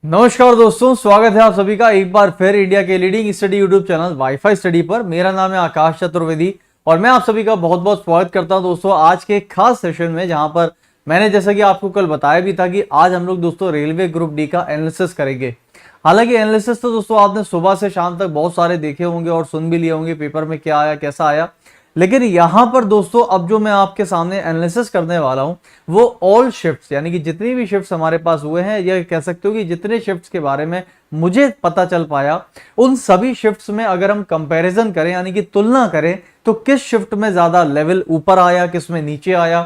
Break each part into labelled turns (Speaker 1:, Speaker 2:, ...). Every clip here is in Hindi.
Speaker 1: नमस्कार दोस्तों, स्वागत है आप सभी का एक बार फिर इंडिया के leading study YouTube channel wifi study पर। मेरा नाम है आकाश चतुर्वेदी और मैं आप सभी का बहुत बहुत स्वागत करता हूं दोस्तों आज के एक खास सेशन में, जहां पर मैंने जैसा कि आपको कल बताया भी था कि आज हम लोग दोस्तों रेलवे ग्रुप डी का एनालिसिस करेंगे। हालांकि एनालिसिस तो दोस्तों आपने सुबह से शाम तक बहुत सारे देखे होंगे और सुन भी लिए होंगे पेपर में क्या आया कैसा आया, लेकिन यहां पर दोस्तों अब जो मैं आपके सामने एनालिसिस करने वाला हूं वो ऑल शिफ्ट्स, यानी कि जितनी भी शिफ्ट्स हमारे पास हुए हैं, या कह सकते हो कि जितने शिफ्ट्स के बारे में मुझे पता चल पाया, उन सभी शिफ्ट्स में अगर हम कंपैरिजन करें यानी कि तुलना करें तो किस शिफ्ट में ज्यादा लेवल ऊपर आया, किस में नीचे आया,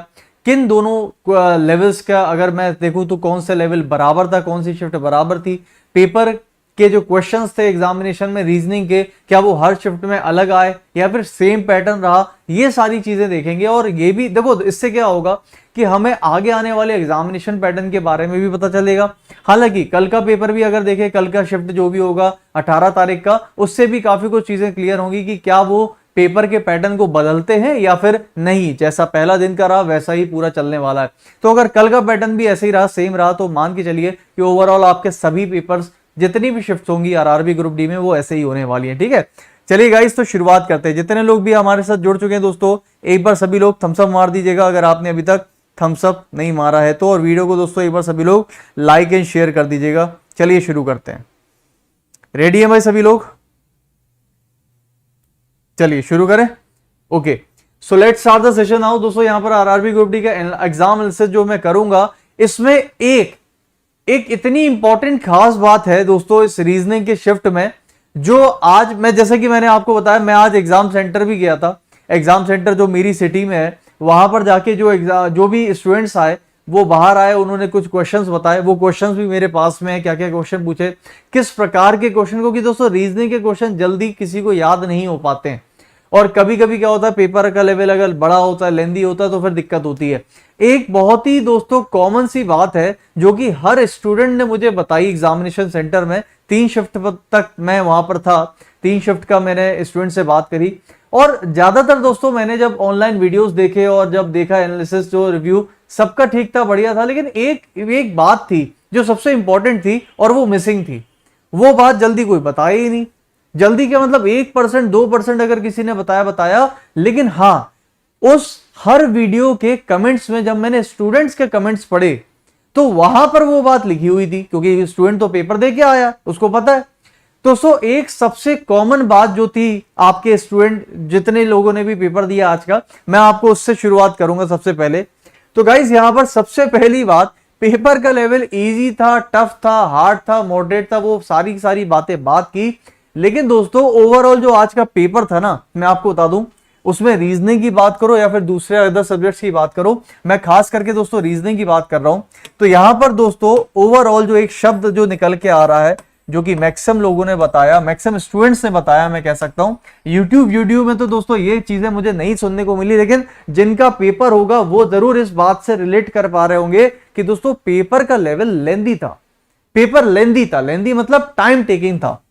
Speaker 1: किन दोनों लेवल्स का अगर मैं देखूं तो कौन से लेवल बराबर था, कौन सी शिफ्ट बराबर थी, पेपर के जो क्वेश्चंस थे एग्जामिनेशन में रीजनिंग के, क्या वो हर शिफ्ट में अलग आए या फिर सेम पैटर्न रहा, ये सारी चीजें देखेंगे। और ये भी देखो, इससे क्या होगा कि हमें आगे आने वाले एग्जामिनेशन पैटर्न के बारे में भी पता चलेगा। हालांकि कल का पेपर भी अगर देखें, कल का शिफ्ट जो भी होगा 18 तारीख का, उससे भी काफी कुछ चीजें क्लियर होंगी कि क्या वो पेपर के पैटर्न को बदलते हैं या फिर नहीं, जैसा पहला दिन का रहा वैसा ही पूरा चलने वाला है। तो अगर कल का पैटर्न भी ऐसे ही रहा, सेम रहा, तो मान के चलिए कि ओवरऑल आपके सभी पेपर्स जितनी भी शिफ्ट होंगी आरआरबी ग्रुप डी में वो ऐसे ही होने वाली है। ठीक है, चलिए गाइस तो शुरुआत करते हैं। जितने लोग भी हमारे साथ जुड़ चुके हैं दोस्तों, एक बार सभी लोग थम्स अप मार दीजिएगा अगर आपने अभी तक थम्स अप नहीं मारा है तो, और वीडियो को दोस्तों एक बार सभी लोग लाइक एंड शेयर कर दीजिएगा। चलिए शुरू करते हैं। रेडी है भाई सभी लोग? चलिए शुरू करें। Okay, so let's start the session now. दोस्तों यहाँ पर आरआरबी ग्रुप डी का एग्जाम एनालिसिस जो मैं करूंगा, इसमें एक इतनी इंपॉर्टेंट खास बात है दोस्तों इस रीजनिंग के शिफ्ट में, जो आज मैं, जैसे कि मैंने आपको बताया, मैं आज एग्जाम सेंटर भी गया था। एग्जाम सेंटर जो मेरी सिटी में है, वहां पर जाके जो भी स्टूडेंट्स आए वो बाहर आए, उन्होंने कुछ क्वेश्चंस बताए। वो क्वेश्चंस भी मेरे पास में है, क्या क्या क्वेश्चन पूछे, किस प्रकार के क्वेश्चन, क्योंकि दोस्तों रीजनिंग के क्वेश्चन जल्दी किसी को याद नहीं हो पाते हैं, और कभी कभी क्या होता है पेपर का लेवल अगर बड़ा होता है, लेंदी होता है, तो फिर दिक्कत होती है। एक बहुत ही दोस्तों कॉमन सी बात है जो कि हर स्टूडेंट ने मुझे बताई एग्जामिनेशन सेंटर में। 3 शिफ्ट तक मैं वहां पर था, 3 शिफ्ट का मैंने स्टूडेंट से बात करी, और ज्यादातर दोस्तों मैंने जब ऑनलाइन वीडियोस देखे और जब देखा एनालिसिस जो रिव्यू, सबका ठीक था, बढ़िया था, लेकिन एक बात थी जो सबसे इंपॉर्टेंट थी और वो मिसिंग थी। वो बात जल्दी कोई बताया ही नहीं। जल्दी क्या मतलब 1% 2% अगर किसी ने बताया, लेकिन हाँ उस हर वीडियो के कमेंट्स में जब मैंने स्टूडेंट्स के कमेंट्स पढ़े तो वहां पर वो बात लिखी हुई थी, क्योंकि स्टूडेंट तो पेपर दे के आया, उसको पता है। तो एक सबसे कॉमन बात जो थी, आपके स्टूडेंट जितने लोगों ने भी पेपर दिया आज का, मैं आपको उससे शुरुआत करूंगा सबसे पहले। तो गाइस यहां पर सबसे पहली बात, पेपर का लेवल इजी था, टफ था, हार्ड था, मॉडरेट था, वो सारी बातें बात की। लेकिन दोस्तों ओवरऑल जो आज का पेपर था ना, मैं आपको बता दूं, उसमें रीजनिंग की बात करो या फिर दूसरे अदर सब्जेक्ट्स की बात करो, मैं खास करके दोस्तों रीजनिंग की बात कर रहा हूं। तो यहां पर दोस्तों ओवरऑल जो एक शब्द जो निकल के आ रहा है, जो कि मैक्सिमम लोगों ने बताया, मैक्सिमम स्टूडेंट्स ने बताया, मैं कह सकता हूं। यूट्यूब में तो दोस्तों ये चीजें मुझे नहीं सुनने को मिली, लेकिन जिनका पेपर होगा वो जरूर इस बात से रिलेट कर पा रहे होंगे कि दोस्तों पेपर का लेवल लेंदी था। पेपर लेंदी था, लेंदी मतलब टाइम टेकिंग था।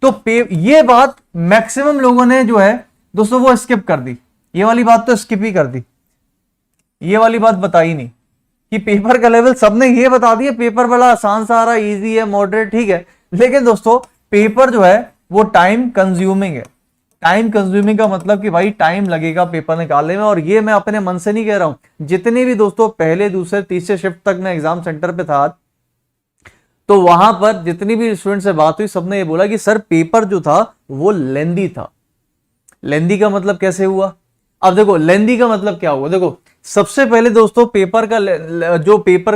Speaker 1: तो ये बात मैक्सिमम लोगों ने जो है दोस्तों वो स्किप कर दी, ये वाली बात तो स्किप ही कर दी, ये वाली बात बताई नहीं कि पेपर का लेवल। सबने ये बता दिया पेपर बड़ा आसान सा आ रहा है, इजी है, मॉडरेट, ठीक है, लेकिन दोस्तों पेपर जो है वो टाइम कंज्यूमिंग है। टाइम कंज्यूमिंग का मतलब कि भाई टाइम लगेगा पेपर निकालने में, और ये मैं अपने मन से नहीं कह रहा हूं। जितने भी दोस्तों पहले दूसरे तीसरे शिफ्ट तक मैं एग्जाम सेंटर पे था, तो वहां पर जितनी भी स्टूडेंट से बात हुई, सबने ये बोला कि सर पेपर जो था वो लेंदी था। लेंदी का मतलब कैसे हुआ? अब देखो लेंदी का मतलब क्या हुआ। देखो सबसे पहले दोस्तों पेपर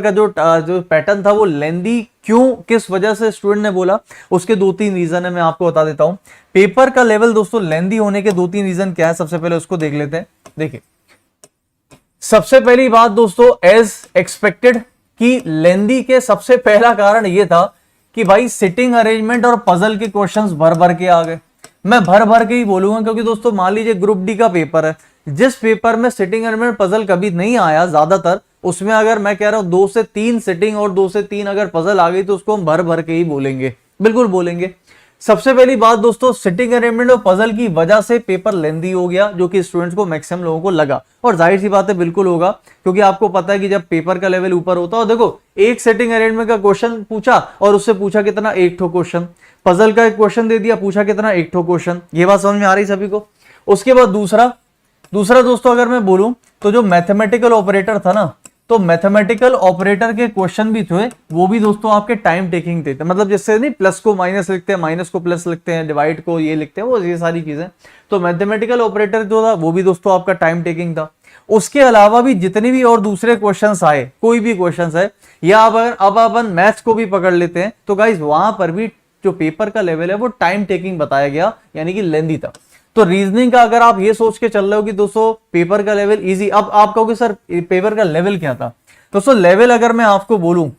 Speaker 1: का जो पैटर्न था वो लेंदी क्यों, किस वजह से स्टूडेंट ने बोला, उसके 2-3 रीजन है, मैं आपको बता देता हूं। पेपर का लेवल दोस्तों लेंदी होने के 2-3 रीजन क्या है, सबसे पहले उसको देख लेते हैं। देखिए सबसे पहली बात दोस्तों, एज एक्सपेक्टेड, कि लेंदी के सबसे पहला कारण यह था कि भाई सिटिंग अरेंजमेंट और पजल के क्वेश्चंस भर के आ गए। मैं भर के ही बोलूंगा, क्योंकि दोस्तों मान लीजिए ग्रुप डी का पेपर है, जिस पेपर में सिटिंग अरेंजमेंट पजल कभी नहीं आया ज्यादातर, उसमें अगर मैं कह रहा हूं 2 से 3 सिटिंग और 2 से 3 अगर पजल आ गई तो उसको हम भर के ही बोलेंगे, बिल्कुल बोलेंगे। सबसे पहली बात दोस्तों, सिटिंग अरेंजमेंट और पजल की वजह से पेपर लेंदी हो गया, जो कि स्टूडेंट्स को मैक्सिमम लोगों को लगा, और जाहिर सी बात है बिल्कुल होगा, क्योंकि आपको पता है कि जब पेपर का लेवल ऊपर होता है, देखो एक सिटिंग अरेंजमेंट का क्वेश्चन पूछा और उससे पूछा कितना, एक ठो क्वेश्चन, पजल का एक क्वेश्चन दे दिया, पूछा कितना, एक ठो क्वेश्चन। ये बात समझ में आ रही सभी को। उसके बाद दूसरा दोस्तों अगर मैं बोलूं तो जो मैथमेटिकल ऑपरेटर था ना, तो मैथमेटिकल ऑपरेटर के क्वेश्चन भी थे, वो भी दोस्तों आपके टाइम टेकिंग थे, मतलब जैसे नहीं प्लस को माइनस लिखते हैं, माइनस को प्लस लिखते हैं, डिवाइड को ये लिखते हैं, वो ये सारी चीजें, तो मैथमेटिकल ऑपरेटर जो था वो भी दोस्तों आपका टाइम टेकिंग था। उसके अलावा भी जितने भी और दूसरे क्वेश्चंस आए, कोई भी क्वेश्चंस है, या अब अपन मैथ्स को भी पकड़ लेते हैं, तो गाइस वहां पर भी जो पेपर का लेवल है वो टाइम टेकिंग बताया गया, यानी कि लेंदी था। तो रीजनिंग का अगर आप ये सोच के चल रहे हो कि दोस्तों पेपर का लेवल इजी, अब आप कहोगे सर पेपर का लेवल क्या था, दोस्तों लेवल अगर मैं आपको बोलूं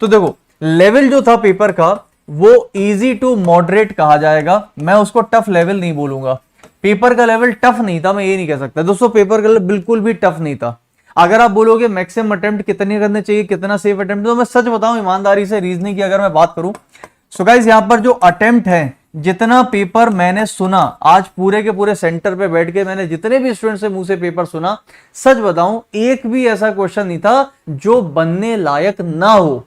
Speaker 1: तो देखो लेवल जो था पेपर का वो इजी टू मॉडरेट कहा जाएगा, मैं उसको टफ लेवल नहीं बोलूंगा। पेपर का लेवल टफ नहीं था, मैं ये नहीं कह सकता दोस्तों, पेपर का लेवल बिल्कुल भी टफ नहीं था। अगर आप बोलोगे मैक्सिमम अटेम्प्ट कितने करने चाहिए, कितना सेफ अटेम्प्ट, तो मैं सच बताऊं ईमानदारी से, रीजनिंग की अगर मैं बात करूं, सो गाइस यहां पर जो अटेम्प्ट है, जितना पेपर मैंने सुना आज पूरे के पूरे सेंटर पे बैठ के, मैंने जितने भी स्टूडेंट से मुंह से पेपर सुना, सच बताऊं एक भी ऐसा क्वेश्चन नहीं था जो बनने लायक ना हो।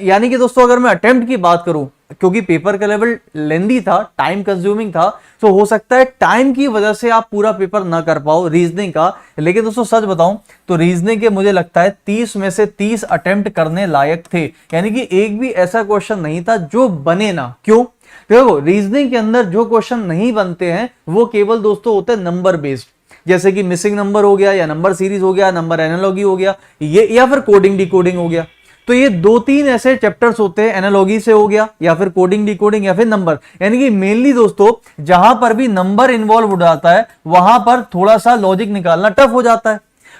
Speaker 1: यानी कि दोस्तों अगर मैं अटेम्प्ट की बात करूं, क्योंकि पेपर का लेवल लेंदी था, टाइम कंज्यूमिंग था, तो हो सकता है टाइम की वजह से आप पूरा पेपर ना कर पाओ रीजनिंग का, लेकिन दोस्तों सच बताऊं तो रीजनिंग के मुझे लगता है 30 में से 30 अटेम्प्ट करने लायक थे, यानी कि एक भी ऐसा क्वेश्चन नहीं था जो बने ना। क्यों? देखो रीजनिंग के अंदर जो क्वेश्चन नहीं बनते हैं वो केवल दोस्तों होते हैं नंबर बेस्ड, जैसे कि मिसिंग नंबर हो गया, या नंबर सीरीज हो गया, नंबर एनालॉजी हो गया, ये या फिर कोडिंग डिकोडिंग हो गया। तो ये 2-3 ऐसे चैप्टर्स होते हैं, एनालॉजी से हो गया, या फिर कोडिंग डिकोडिंग, या फिर नंबर, यानी कि मेनली दोस्तों जहां पर भी नंबर इन्वॉल्व हो जाता है वहां पर थोड़ा सा लॉजिक निकालना टफ हो जाता है।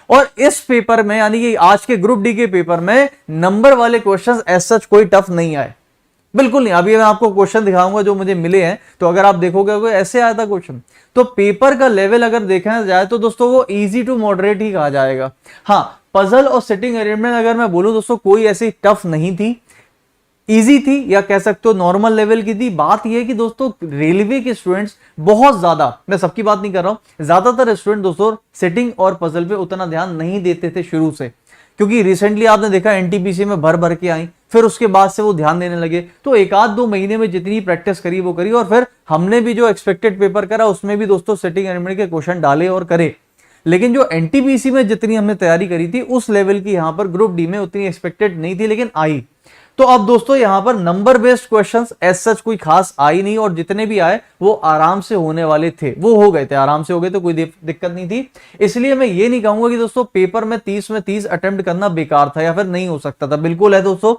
Speaker 1: और इस पेपर में, यानी कि आज के ग्रुप डी के पेपर में, नंबर वाले क्वेश्चंस एज सच कोई टफ नहीं आए, बिल्कुल नहीं। अभी मैं आपको क्वेश्चन दिखाऊंगा जो मुझे मिले हैं, तो अगर आप देखोगे ऐसे आया था क्वेश्चन। तो पेपर का लेवल अगर देखा जाए तो दोस्तों वो इजी टू मॉडरेट ही कहा जाएगा। हाँ, पजल और सिटिंग अरेंजमेंट अगर मैं बोलूं दोस्तों कोई ऐसी टफ नहीं थी, इजी थी, या कह सकते हो नॉर्मल लेवल की थी। बात यह है कि दोस्तों रेलवे के स्टूडेंट्स बहुत ज्यादा, मैं सबकी बात नहीं कर रहा हूं, ज्यादातर स्टूडेंट दोस्तों सिटिंग और पजल पे उतना ध्यान नहीं देते थे शुरू से, क्योंकि रिसेंटली आपने देखा एनटीपीसी में भर भर के आई, फिर उसके बाद से वो ध्यान देने लगे। तो 1-2 महीने में जितनी प्रैक्टिस करी वो करी, और फिर हमने भी जो एक्सपेक्टेड पेपर करा उसमें भी दोस्तों सिटिंग अरेंजमेंट के क्वेश्चन डाले और करे। लेकिन जो एनटीपीसी में जितनी हमने तैयारी करी थी उस लेवल की यहां पर ग्रुप डी में उतनी एक्सपेक्टेड नहीं थी, लेकिन आई। तो अब दोस्तों यहां पर number based questions as such कोई खास आई नहीं, और जितने भी आए वो आराम से होने वाले थे, वो हो गए थे, आराम से हो गए, तो कोई दिक्कत नहीं थी। इसलिए मैं ये नहीं कहूंगा कि दोस्तों पेपर में 30 में 30 अटेम्प्ट करना बेकार था या फिर नहीं हो सकता था, बिल्कुल है दोस्तों,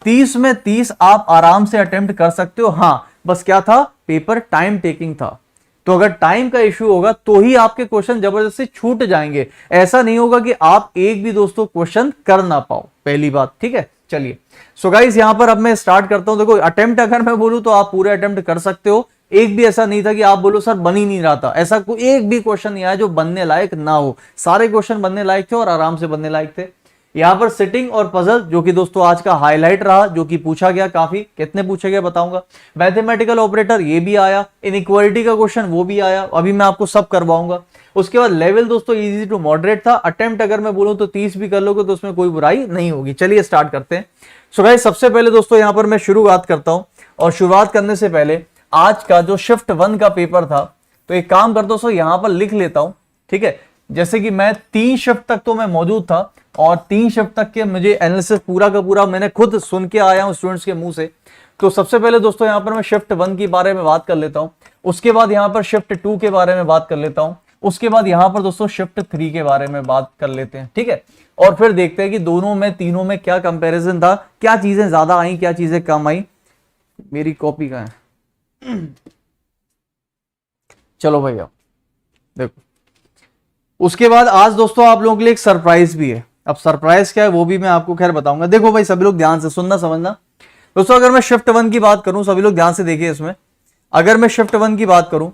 Speaker 1: 30 में 30 आप आराम से अटेम्प्ट कर सकते हो। हाँ, बस क्या था, पेपर टाइम टेकिंग था। तो अगर टाइम का इश्यू होगा तो ही आपके क्वेश्चन जबरदस्ती छूट जाएंगे, ऐसा नहीं होगा कि आप एक भी दोस्तों क्वेश्चन कर ना पाओ, पहली बात, ठीक है। चलिए सो गाइस यहां पर अब मैं स्टार्ट करता हूं। देखो अटेम्प्ट अगर मैं बोलूं तो आप पूरे अटेम्प्ट कर सकते हो, एक भी ऐसा नहीं था कि आप बोलो सर बन ही नहीं रहा था, ऐसा कोई एक भी क्वेश्चन नहीं आया जो बनने लायक ना हो, सारे क्वेश्चन बनने लायक थे और आराम से बनने लायक थे। यहां पर सिटिंग और पजल जो कि दोस्तों आज का हाईलाइट रहा, जो कि पूछा गया, काफी कितने पूछे गए बताऊंगा। मैथमेटिकल ऑपरेटर ये भी आया, इनइक्वालिटी का क्वेश्चन वो भी आया, अभी मैं आपको सब करवाऊंगा। उसके बाद लेवल दोस्तों इजी टू मॉडरेट था। अटेम्प्ट अगर मैं बोलूं तो 30 भी कर लोगे तो उसमें कोई बुराई नहीं होगी। चलिए स्टार्ट करते हैं। सो गाइस सबसे पहले दोस्तों यहां पर मैं शुरुआत करता हूं, और शुरुआत करने से पहले आज का जो शिफ्ट 1 का पेपर था, तो एक काम करता हूं यहां पर लिख लेता हूं, ठीक है। जैसे कि मैं 3 शिफ्ट तक तो मैं मौजूद था, और 3 शिफ्ट तक के मुझे एनालिसिस पूरा का पूरा मैंने खुद सुन के आया हूं स्टूडेंट्स के मुंह से। तो सबसे पहले दोस्तों यहां पर मैं शिफ्ट 1 के बारे में बात कर लेता हूं, उसके बाद यहां पर शिफ्ट 2 के बारे में बात कर लेता हूं, उसके बाद यहां पर दोस्तों शिफ्ट 3 के बारे में बात कर लेते हैं, ठीक है। और फिर देखते हैं कि दोनों में, तीनों में क्या कंपैरिजन था, क्या चीजें ज्यादा आई, क्या चीजें कम आई। मेरी कॉपी कहां है? चलो भैया देखो, उसके बाद आज दोस्तों आप लोगों के लिए एक सरप्राइज भी है। अब सरप्राइज क्या है वो भी मैं आपको खैर बताऊंगा। देखो भाई सभी लोग ध्यान से सुनना समझना दोस्तों। अगर मैं शिफ्ट 1 की बात करूं, सभी लोग ध्यान से देखिए इसमें, अगर मैं शिफ्ट 1 की बात करूं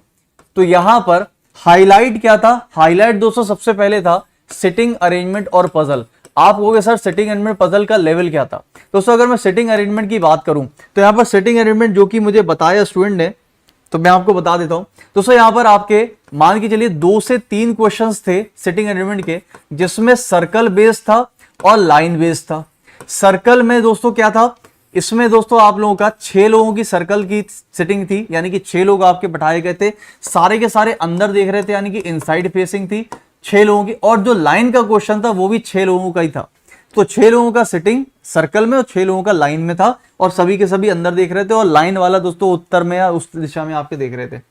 Speaker 1: तो यहां पर हाईलाइट क्या था, हाईलाइट दोस्तों सबसे पहले था सिटिंग अरेंजमेंट और पजल। आप कहोगे सर सिटिंग अरेंजमेंट पजल का लेवल क्या था। दोस्तों अगर मैं सिटिंग अरेंजमेंट की बात करूं तो यहां पर सिटिंग अरेंजमेंट जो कि मुझे बताया स्टूडेंट ने, तो मैं आपको बता देता हूं दोस्तों, यहां पर आपके मान के चलिए 2 से 3 क्वेश्चंस थे सिटिंग अरेंजमेंट के, जिसमें सर्कल बेस्ड था और लाइन बेस्ड था। सर्कल में दोस्तों क्या था, इसमें दोस्तों आप लोगों का 6 लोगों की सर्कल की सिटिंग थी, यानी कि 6 लोग आपके बैठाए गए थे, सारे के सारे अंदर देख रहे थे, यानी कि इनसाइड फेसिंग थी 6 लोगों की। और जो लाइन का क्वेश्चन था वो भी 6 लोगों का ही था। तो 6 लोगों का सिटिंग सर्कल में और 6 लोगों का लाइन में था, और सभी के सभी अंदर देख रहे थे, और लाइन वाला दोस्तों उत्तर में या उस दिशा में आपके देख रहे थे।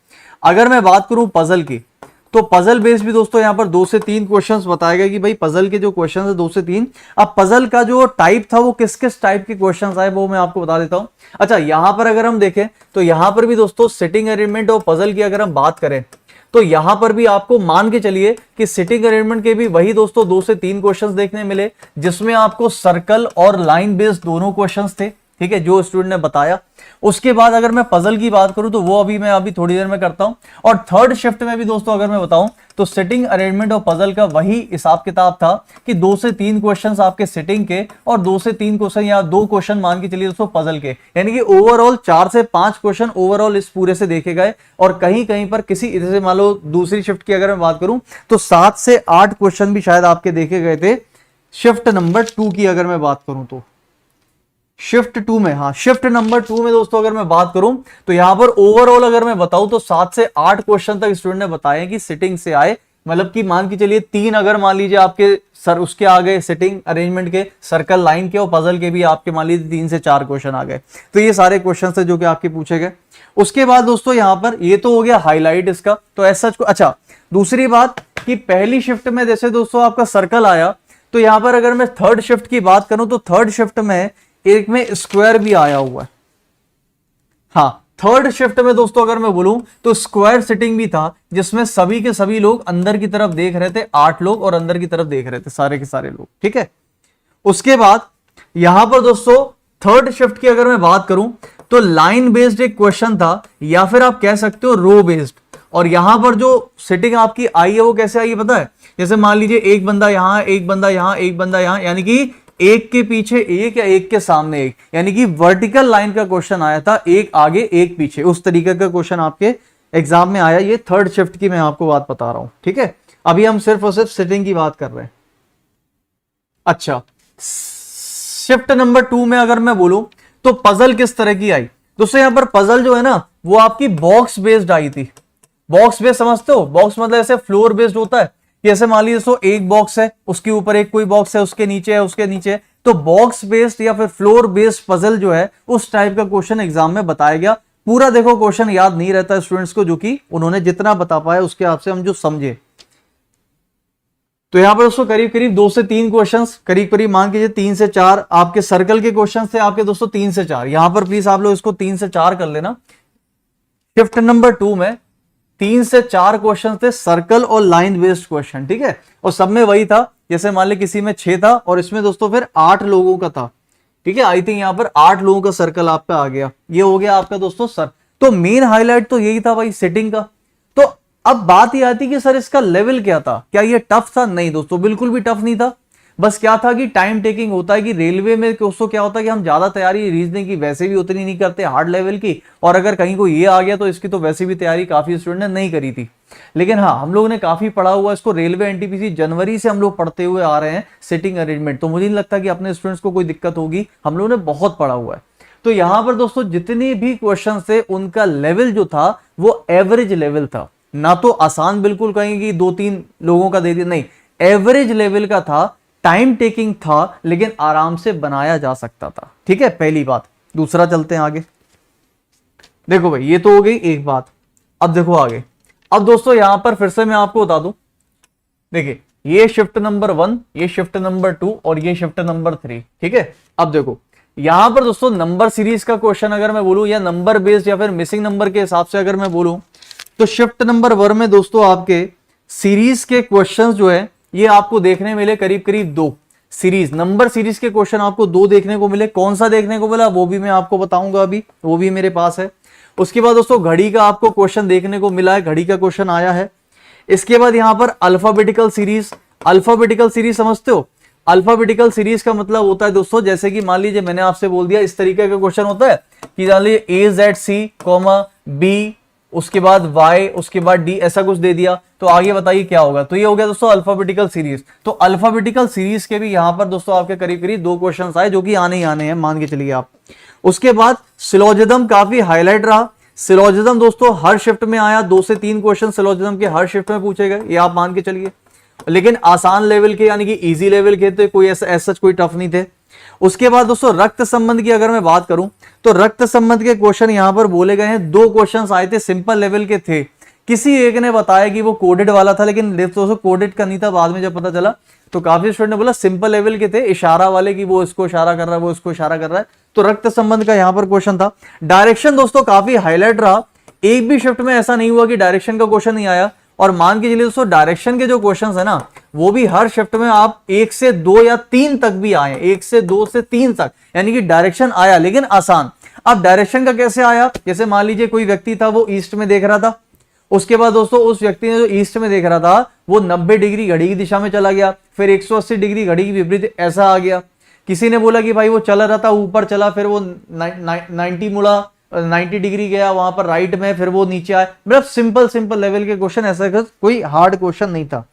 Speaker 1: अगर मैं बात करूं पजल की, तो पजल बेस भी दोस्तों यहां पर 2 से 3 क्वेश्चंस बताए गए कि भाई पजल के जो क्वेश्चन है 2 से 3। अब पजल का जो टाइप था वो किस किस टाइप के क्वेश्चंस आए वो मैं आपको बता देता हूं। अच्छा, यहां पर अगर हम देखें तो यहां पर भी दोस्तों सिटिंग अरेंजमेंट और पजल की अगर हम बात करें तो यहां पर भी आपको मान के चलिए कि सिटिंग अरेंजमेंट के भी वही दोस्तों 2 से 3 क्वेश्चंस देखने मिले, जिसमें आपको सर्कल और लाइन बेस्ड दोनों क्वेश्चंस थे, ठीक है, जो स्टूडेंट ने बताया। उसके बाद अगर मैं पजल की बात करूं तो वो मैं थोड़ी देर में करता हूं। और थर्ड शिफ्ट में भी दोस्तों अगर मैं बताऊं तो सिटिंग अरेंजमेंट और पजल का वही हिसाब किताब था कि 2 से 3 क्वेश्चंस आपके सिटिंग के और 2 से 3 क्वेश्चन या 2 क्वेश्चन मान के चलिए दोस्तों पजल के, यानी कि ओवरऑल 4 से 5 क्वेश्चन ओवरऑल इस पूरे से देखे गए। और कहीं कहीं पर किसी जैसे मान लो दूसरी शिफ्ट की अगर मैं बात करूं तो 7 से 8 क्वेश्चन भी शायद आपके देखे गए थे शिफ्ट नंबर 2 की अगर मैं बात करूं तो। शिफ्ट 2 में, हाँ शिफ्ट नंबर 2 में दोस्तों अगर मैं बात करूं तो यहां पर ओवरऑल अगर मैं बताऊं तो 7 से 8 क्वेश्चन तक स्टूडेंट ने बताए कि सिटिंग से आए, मतलब कि मान के चलिए 3 अगर मान लीजिए आपके सर उसके आ गए सिटिंग अरेंजमेंट के, सर्कल लाइन के और पजल के भी आपके मान लीजिए 3 से 4 क्वेश्चन आ गए। तो ये सारे क्वेश्चन थे जो कि आपके पूछे गए। उसके बाद दोस्तों यहां पर ये तो हो गया हाईलाइट इसका, तो ऐसा अच्छा दूसरी बात कि पहली शिफ्ट में जैसे दोस्तों आपका सर्कल आया, तो यहां पर अगर मैं थर्ड शिफ्ट की बात करूं तो थर्ड शिफ्ट में एक में स्क्वायर भी आया हुआ है। हाँ, थर्ड शिफ्ट में दोस्तों अगर मैं बोलूं तो स्क्वायर सिटिंग भी था, जिसमें सभी के सभी लोग अंदर की तरफ देख रहे थे, 8 लोग और अंदर की तरफ देख रहे थे सारे के सारे लोग, ठीक है। उसके बाद यहां पर दोस्तों थर्ड शिफ्ट की अगर मैं बात करूं तो लाइन बेस्ड एक क्वेश्चन था, या फिर आप कह सकते हो रो बेस्ड। और यहां पर जो सिटिंग आपकी आई है वो कैसे आई है पता है, जैसे मान लीजिए एक बंदा यहां, एक बंदा यहां, एक बंदा यहां, यानी कि एक के पीछे एक या एक के सामने एक, यानी कि वर्टिकल लाइन का क्वेश्चन आया था, एक आगे एक पीछे, उस तरीके का क्वेश्चन आपके एग्जाम में आया। ये थर्ड शिफ्ट की मैं आपको बात बता रहा हूं, ठीक है। अभी हम सिर्फ और सिर्फ सिटिंग की बात कर रहे हैं। अच्छा, शिफ्ट नंबर 2 में अगर मैं बोलूं तो पजल किस तरह की आई दोस्तों, यहां पर पजल जो है ना वो आपकी बॉक्स बेस्ड आई थी। बॉक्स बेस्ड समझते हो, बॉक्स मतलब ऐसे फ्लोर बेस्ड होता है, जैसे मान लीजिए दोस्तों एक बॉक्स है, उसके ऊपर एक कोई बॉक्स है, उसके नीचे है, उसके नीचे, तो बॉक्स बेस्ड या फिर फ्लोर बेस्ड पजल जो है उस टाइप का क्वेश्चन एग्जाम में बताया गया। पूरा देखो क्वेश्चन याद नहीं रहता स्टूडेंट्स को, जो कि उन्होंने जितना बता पाया उसके हिसाब से हम जो समझे। तो यहां पर दोस्तों करीब करीब 2 से 3 क्वेश्चंस, करीब करीब मान कीजिए 3 से 4 आपके सर्कल के क्वेश्चंस थे आपके दोस्तों, 3 से 4। यहां पर प्लीज आप लोग इसको 3 से 4 कर लेना। शिफ्ट नंबर 2 में 3 से 4 क्वेश्चन थे सर्कल और लाइन बेस्ड क्वेश्चन, ठीक है। और सब में वही था, जैसे मान ली किसी में 6 था और इसमें दोस्तों फिर 8 लोगों का था, ठीक है। आई थिंक यहां पर 8 लोगों का सर्कल आप पे आ गया, ये हो गया आपका दोस्तों सर। तो मेन हाईलाइट तो यही था भाई सिटिंग का। तो अब बात ये आती कि सर इसका लेवल क्या था, क्या ये टफ था? नहीं दोस्तों, बिल्कुल भी टफ नहीं था। बस क्या था कि टाइम टेकिंग होता है कि रेलवे में दोस्तों क्या होता है कि हम ज्यादा तैयारी रीजनिंग की वैसे भी उतनी नहीं करते हार्ड लेवल की, और अगर कहीं को ये आ गया तो इसकी तो वैसे भी तैयारी काफी स्टूडेंट ने नहीं करी थी। लेकिन हाँ, हम लोगों ने काफी पढ़ा हुआ इसको, रेलवे एनटीपीसी जनवरी से हम लोग पढ़ते हुए आ रहे हैं सिटिंग अरेंजमेंट, तो मुझे नहीं लगता कि अपने स्टूडेंट्स को कोई दिक्कत होगी, हम लोगों ने बहुत पढ़ा हुआ है। तो यहां पर दोस्तों जितने भी क्वेश्चन थे उनका लेवल जो था वो एवरेज लेवल था, ना तो आसान बिल्कुल कहेंगे 2-3 लोगों का दे दिया, नहीं, एवरेज लेवल का था। टाइम टेकिंग था लेकिन आराम से बनाया जा सकता था, ठीक है, पहली बात। दूसरा चलते हैं आगे। देखो भाई ये तो हो गई एक बात। अब देखो आगे। अब दोस्तों यहां पर फिर से मैं आपको बता दूं, देखिए ये शिफ्ट नंबर 1, ये शिफ्ट नंबर 2 और ये शिफ्ट नंबर 3, ठीक है। अब देखो यहां पर दोस्तों नंबर सीरीज का क्वेश्चन अगर मैं बोलूं या नंबर बेस्ड या फिर मिसिंग नंबर के हिसाब से अगर मैं बोलूं तो शिफ्ट नंबर 1 में दोस्तों आपके सीरीज के क्वेश्चंस जो है ये आपको देखने मिले करीब करीब 2 सीरीज, नंबर सीरीज के क्वेश्चन आपको 2 देखने को मिले। कौन सा देखने को मिला वो भी मैं आपको बताऊंगा, अभी वो भी मेरे पास है। उसके बाद दोस्तों घड़ी का आपको क्वेश्चन देखने को मिला है, घड़ी का क्वेश्चन आया है। इसके बाद यहां पर अल्फाबेटिकल सीरीज, अल्फाबेटिकल सीरीज समझते हो? अल्फाबेटिकल सीरीज का मतलब होता है दोस्तों, जैसे कि मान लीजिए मैंने आपसे बोल दिया इस तरीके का क्वेश्चन होता है कि जान लीजिए AZC, B उसके बाद वाई, उसके बाद डी, ऐसा कुछ दे दिया, तो आगे बताइए क्या होगा। तो ये हो गया दोस्तों अल्फाबेटिकल सीरीज। तो अल्फाबेटिकल सीरीज के भी यहां पर दोस्तों आपके करीब करीब 2 क्वेश्चन आए जो कि आने ही आने हैं, मान के चलिए आप। उसके बाद सिलोजिज्म काफी हाईलाइट रहा। सिलोजिज्म दोस्तों हर शिफ्ट में आया, 2 से 3 क्वेश्चन सिलोजिज्म के हर शिफ्ट में पूछे गए, ये आप मान के चलिए। लेकिन आसान लेवल के यानी कि इजी लेवल के थे, कोई ऐसा कोई टफ नहीं थे। उसके बाद दोस्तों रक्त संबंध की अगर मैं बात करूं तो रक्त संबंध के क्वेश्चन यहां पर बोले गए हैं। 2 क्वेश्चंस आए थे, सिंपल लेवल के थे। किसी एक ने बताया कि वो कोडेड वाला था, लेकिन दोस्तों कोडेड का नहीं था। बाद में जब पता चला तो काफी स्टूडेंट ने बोला सिंपल लेवल के थे, इशारा वाले कि वो इसको इशारा कर रहा है, वो इसको इशारा कर रहा है। तो रक्त संबंध का यहां पर क्वेश्चन था। डायरेक्शन दोस्तों काफी हाईलाइट रहा। एक भी शिफ्ट में ऐसा नहीं हुआ कि डायरेक्शन का क्वेश्चन नहीं आया। और मान के चलिए दोस्तों डायरेक्शन के जो क्वेश्चंस है ना, वो भी हर शिफ्ट में आप 1 से 2 या 3 तक भी आए, 1 से 2 से 3 तक, यानी कि डायरेक्शन आया, लेकिन आसान। अब डायरेक्शन का कैसे आया, जैसे मान लीजिए कोई व्यक्ति था वो ईस्ट में देख रहा था, उसके बाद दोस्तों उस व्यक्ति ने जो ईस्ट में देख रहा था वो 90 डिग्री घड़ी की दिशा में चला गया, फिर 180 डिग्री घड़ी की विपरीत ऐसा आ गया। किसी ने बोला कि भाई वो चला रहा था ऊपर चला, फिर वो 90 मुड़ा, 90 डिग्री गया वहां पर राइट में, फिर वो नीचे आए। मतलब सिंपल लेवल के क्वेश्चन, ऐसा कोई हार्ड क्वेश्चन नहीं था।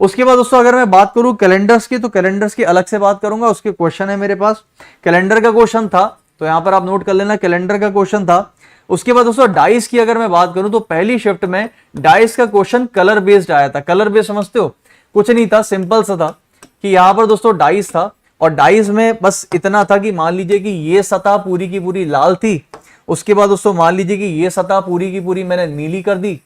Speaker 1: उसके बाद दोस्तों अगर मैं बात करूं कैलेंडर्स की, तो कैलेंडर्स की अलग से बात करूंगा, उसके क्वेश्चन है मेरे पास। कैलेंडर का क्वेश्चन था तो यहां पर आप नोट कर लेना, कैलेंडर का क्वेश्चन था। उसके बाद दोस्तों डाइस की अगर मैं बात करूं तो पहली शिफ्ट में डाइस का क्वेश्चन कलर बेस्ड आया था। कलर बेस्ड समझते हो, कुछ नहीं था, सिंपल सा था कि यहां पर दोस्तों डाइस था और डाइस में बस इतना था कि मान लीजिए कि ये सतह पूरी की पूरी लाल थी, उसके बाद दोस्तों मान लीजिए कि ये सतह पूरी की पूरी मैंने नीली कर दी